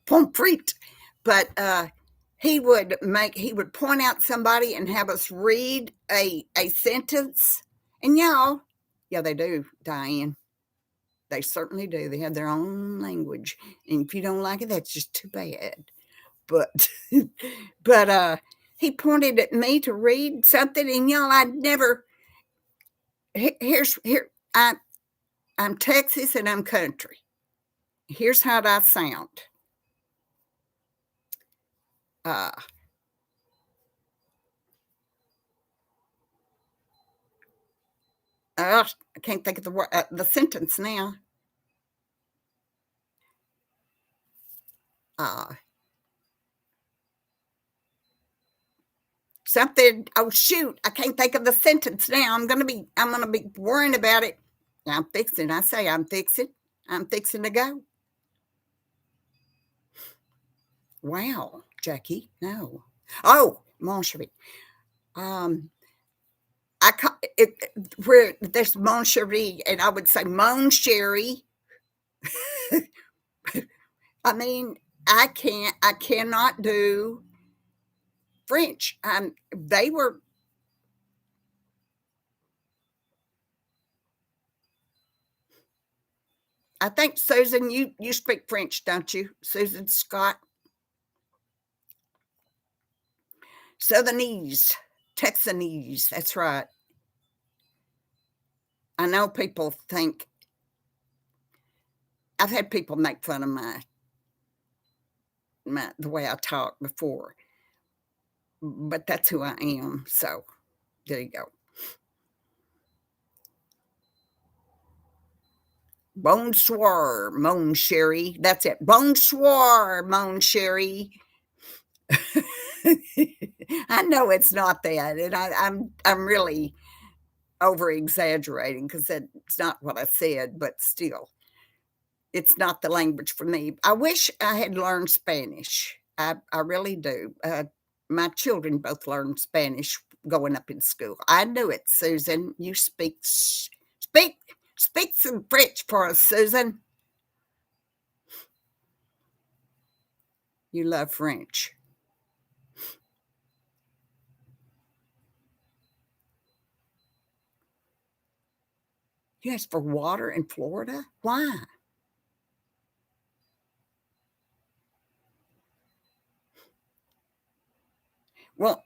Pomfret. But he would point out somebody and have us read a sentence. And yeah, they do, Diane. They certainly do. They have their own language. And if you don't like it, that's just too bad. But but he pointed at me to read something, and I'd never here I'm Texas and I'm country. Here's how I sound. Uh, I can't think of the sentence now. Uh, Something. Oh shoot! I can't think of the sentence now. I'm gonna be worrying about it. I'm fixing. I say I'm fixing. I'm fixing to go. Wow, Jackie. No. Oh, mon chéri. Um, I call it where there's mon chéri, and I would say mon chéri. I mean, I cannot do French. They were. I think Susan, you speak French, don't you, Susan Scott? Southernese, Texanese. That's right. I know people think I've had people make fun of my the way I talk before, but that's who I am. So there you go. Bonsoir, mon chéri. That's it. Bonsoir, mon chéri. I know it's not that, and I'm really over exaggerating because it's not what I said, but still, it's not the language for me. I wish I had learned Spanish. I really do. My children both learned Spanish going up in school. I knew it, Susan. You speak speak some French for us, Susan. You love French. You asked for water in Florida? Why? Well,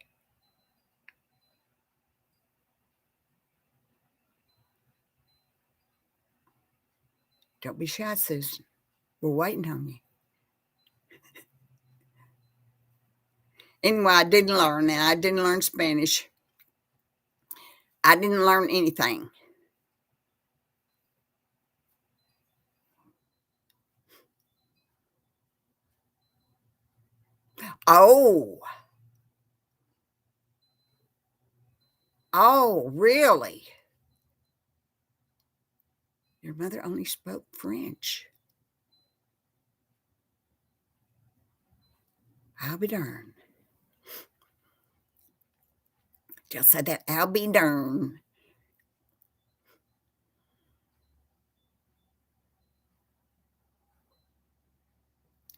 don't be shy, Susan. We're waiting on you. Anyway, I didn't learn, and I didn't learn Spanish. I didn't learn anything. Oh, oh, really? Your mother only spoke French. I'll be darned. Just said that. I'll be darned.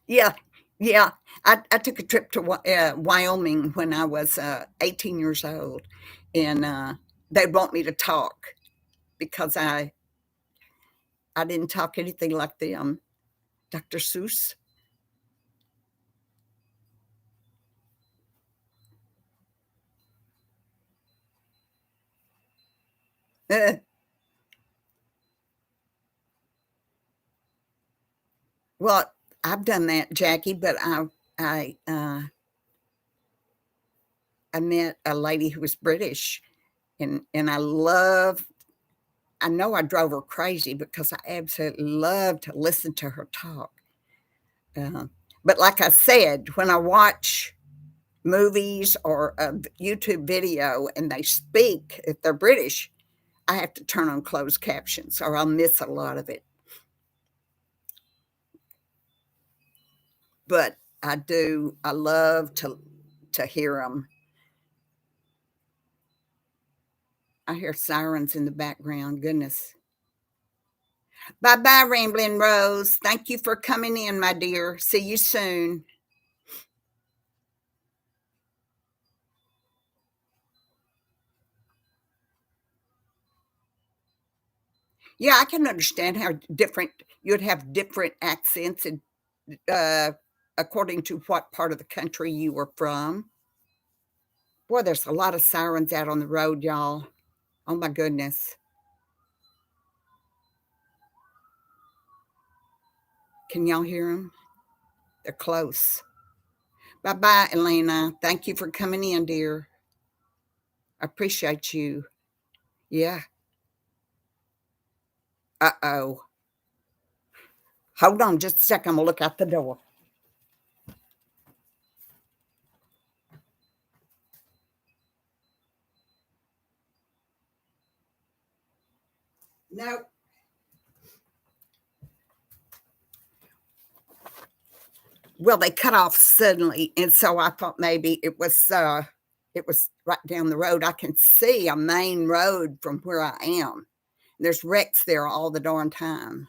Yeah, yeah. I took a trip to Wyoming when I was 18 years old, and they'd want me to talk because I didn't talk anything like them. Dr. Seuss. Well, I've done that, Jackie, but I I met a lady who was British, and I know I drove her crazy because I absolutely love to listen to her talk. Uh, but like I said, when I watch movies or a YouTube video and they speak, if they're British, I have to turn on closed captions or I'll miss a lot of it. But I love to hear them. I hear sirens in the background. Goodness. Bye bye, Rambling Rose. Thank you for coming in, my dear. See you soon. Yeah, I can understand how different you'd have different accents and uh, according to what part of the country you were from. Boy, there's a lot of sirens out on the road, y'all. Oh my goodness. Can y'all hear them? They're close. Bye bye, Elena. Thank you for coming in, dear. I appreciate you. Yeah. Uh oh. Hold on just a second. I'm going to look out the door. No. Well, they cut off suddenly, and so I thought maybe it was right down the road. I can see a main road from where I am. There's wrecks there all the darn time.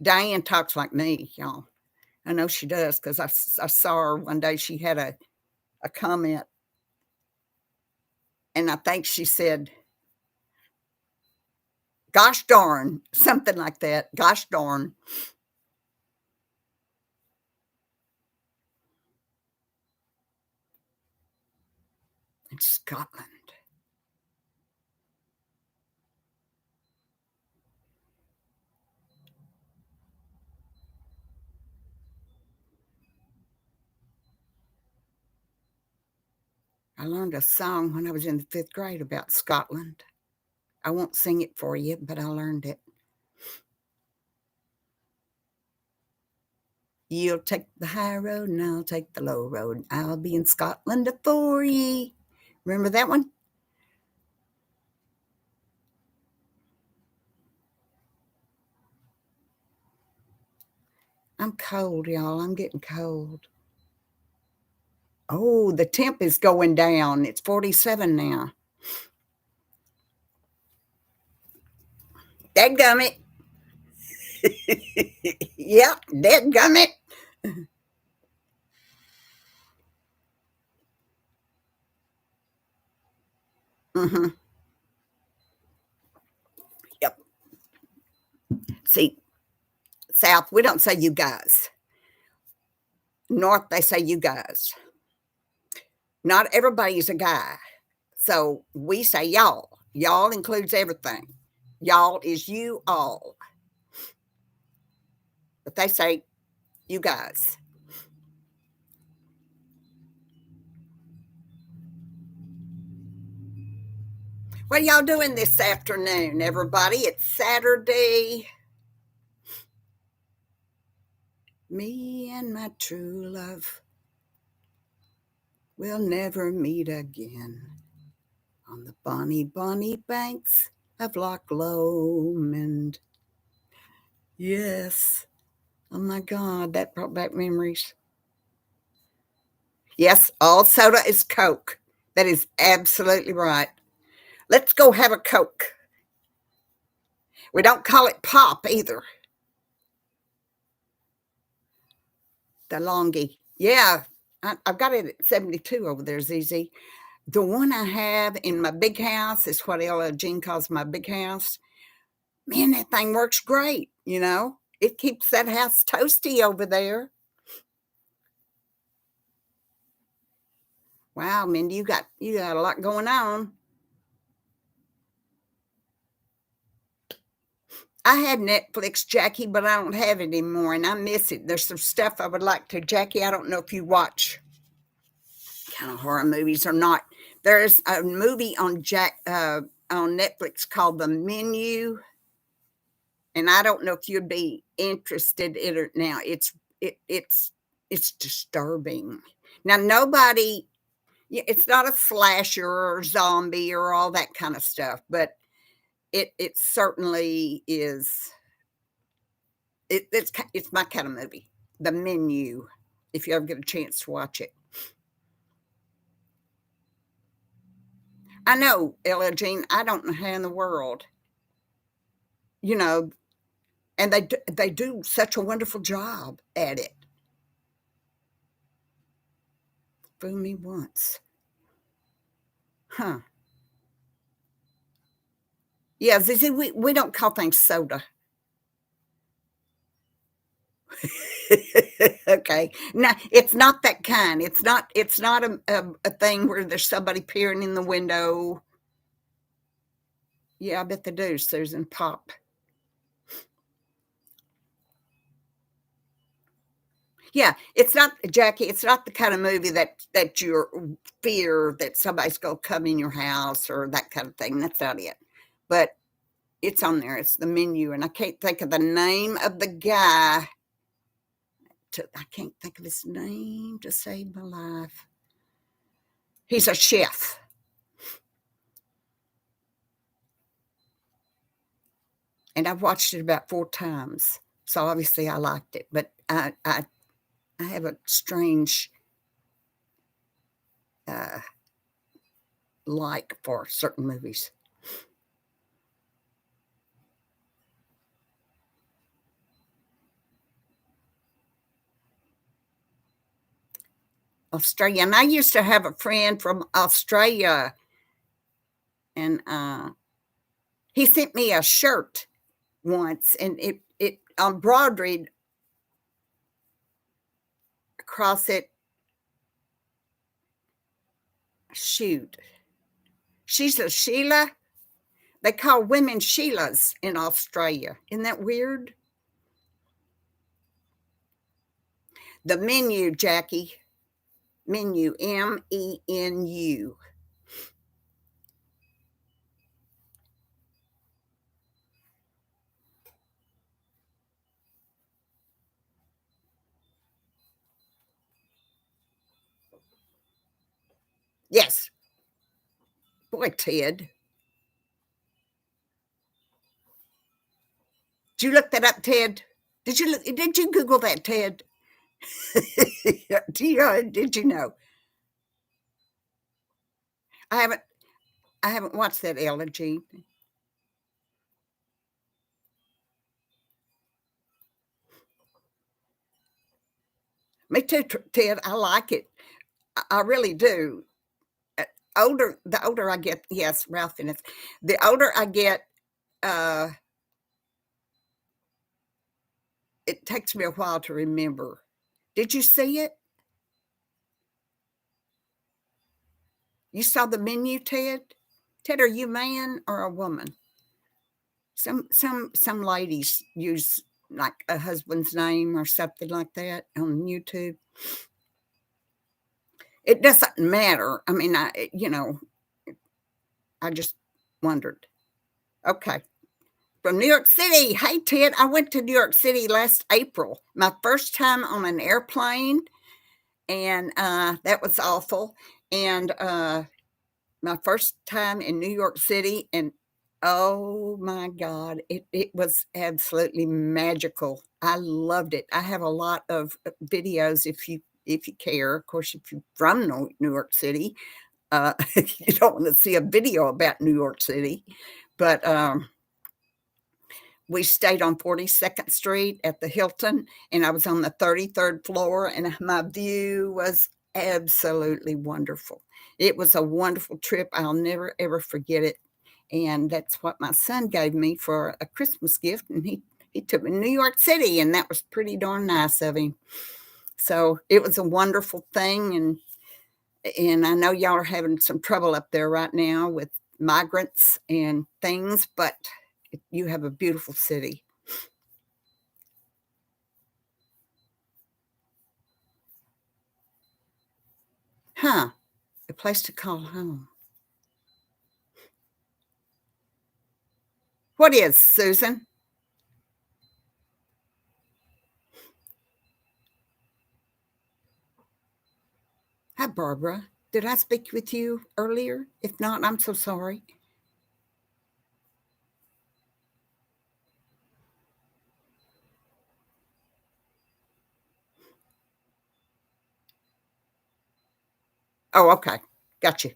Diane talks like me, y'all. I know she does because I saw her one day. She had a comment, and I think she said, "Gosh darn," something like that. Gosh darn. In Scotland. I learned a song when I was in the fifth grade about Scotland. I won't sing it for you, but I learned it. You'll take the high road and I'll take the low road. I'll be in Scotland afore ye. Remember that one? I'm cold, y'all. I'm getting cold. Oh, the temp is going down. It's 47 now. Dadgummit. Yep, dadgummit. Mm-hmm. Yep. See, South, we don't say you guys. North, they say you guys. Not everybody's a guy. So we say y'all. Y'all includes everything. Y'all is you all. But they say you guys. What are y'all doing this afternoon, everybody? It's Saturday. Me and my true love will never meet again on the bonny, bonny banks of Loch Lomond. Yes. Oh my God, that brought back memories. Yes, all soda is Coke. That is absolutely right. Let's go have a Coke. We don't call it pop either. The longy. Yeah. I've got it at 72 over there, ZZ. The one I have in my big house is what Ella Jean calls my big house. Man, that thing works great, you know? It keeps that house toasty over there. Wow, Mindy, you got a lot going on. I had Netflix, Jackie, but I don't have it anymore, and I miss it. There's some stuff I would like to. Jackie, I don't know if you watch kind of horror movies or not. There's a movie on on Netflix called The Menu, and I don't know if you'd be interested in it now. It's disturbing. Now nobody, it's not a slasher or zombie or all that kind of stuff, but it certainly is. It's my kind of movie. The Menu, if you ever get a chance to watch it. I know, Ella Jean, I don't know how in the world, you know, and they do such a wonderful job at it. Fool me once. Huh. Yeah, Zizi, we don't call things soda. Okay. No, it's not that kind. It's not a thing where there's somebody peering in the window. Yeah, I bet they do, Susan. Pop. Yeah, it's not, Jackie, it's not the kind of movie that you fear that somebody's gonna come in your house or that kind of thing. That's not it. But it's on there. It's The Menu, and I can't think of the name of the guy. I can't think of his name to save my life. He's a chef. And I've watched it about 4 times. So obviously I liked it, but I have a strange uh, like for certain movies. Australia. And I used to have a friend from Australia, and he sent me a shirt once, and it embroidered across it. Shoot, she's a Sheila. They call women Sheilas in Australia. Isn't that weird? The Menu, Jackie. Menu, Menu. Yes. Boy, Ted. Did you look that up, Ted? Did you Google that, Ted? Did you know? I haven't I haven't watched that, Elegy. Me too, Ted. I like it. I really do. Uh, the older I get, yes, Ralph Fiennes. The older I get, uh, it takes me a while to remember. Did you see it? You saw The Menu, Ted? Ted, are you a man or a woman? Some ladies use like a husband's name or something like that on YouTube. It doesn't matter. I mean, I just wondered. Okay. From New York City. Hey, Ted, I went to New York City last April. My first time on an airplane, and that was awful. And my first time in New York City, and oh my God, it was absolutely magical. I loved it. I have a lot of videos if you care. Of course, if you're from New York City, you don't want to see a video about New York City, but we stayed on 42nd Street at the Hilton, and I was on the 33rd floor, and my view was absolutely wonderful. It was a wonderful trip. I'll never ever forget it. And that's what my son gave me for a Christmas gift. And he took me to New York City, and that was pretty darn nice of him. So it was a wonderful thing. And I know y'all are having some trouble up there right now with migrants and things, but you have a beautiful city. Huh? A place to call home. What is, Susan? Hi, Barbara. Did I speak with you earlier? If not, I'm so sorry. Oh, okay. Got you.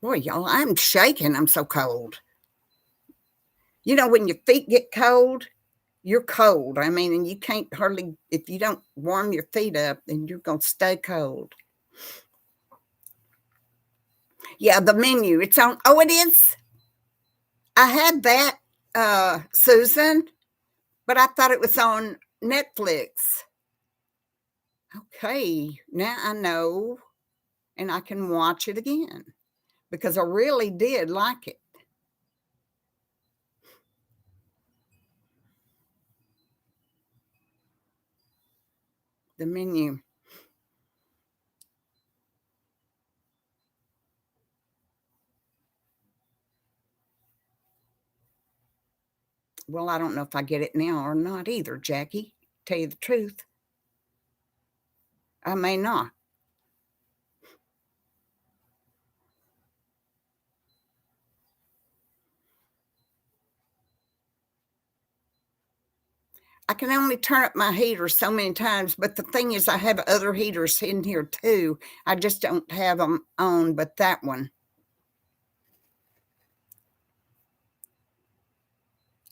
Boy, y'all, I'm shaking. I'm so cold. You know, when your feet get cold, you're cold. I mean, and you can't hardly, if you don't warm your feet up, then you're going to stay cold. Yeah, the menu. It's on. Oh, it is. I had that, Susan, but I thought it was on Netflix. Okay, now I know, and I can watch it again because I really did like it. The menu. Well, I don't know if I get it now or not either, Jackie. Tell you the truth, I may not. I can only turn up my heater so many times, but the thing is, I have other heaters in here too. I just don't have them on, but that one.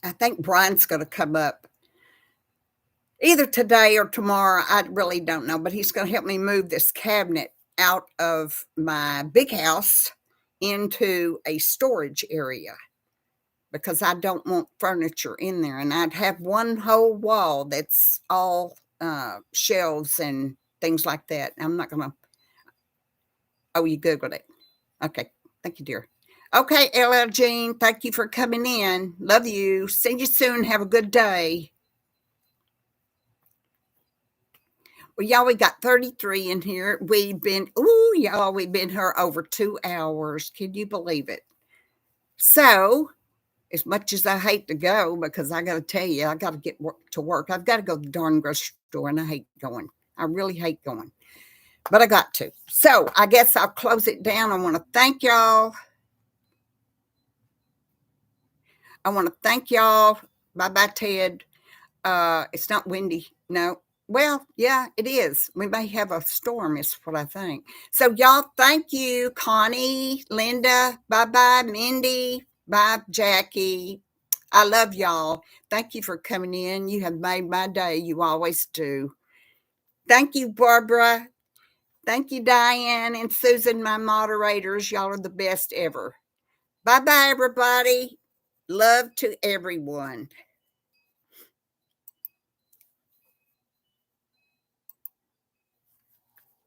I think Brian's going to come up either today or tomorrow. I really don't know, but he's going to help me move this cabinet out of my big house into a storage area because I don't want furniture in there. And I'd have one whole wall that's all shelves and things like that. I'm not going to. Oh, you Googled it. Okay. Thank you, dear. Okay, LL Jean, thank you for coming in. Love you. See you soon. Have a good day. Well, y'all, we got 33 in here. We've been here over 2 hours. Can you believe it? So, as much as I hate to go, because I got to tell you, I got to get to work. I've got to go to the darn grocery store, and I hate going. I really hate going, but I got to. So, I guess I'll close it down. I want to thank y'all. I want to thank y'all. Bye bye, Ted. It's not windy. No. Well, yeah, it is. We may have a storm, is what I think. So, y'all, thank you, Connie, Linda. Bye bye, Mindy. Bye, Jackie. I love y'all. Thank you for coming in. You have made my day. You always do. Thank you, Barbara. Thank you, Diane and Susan, my moderators. Y'all are the best ever. Bye bye, everybody. Love to everyone.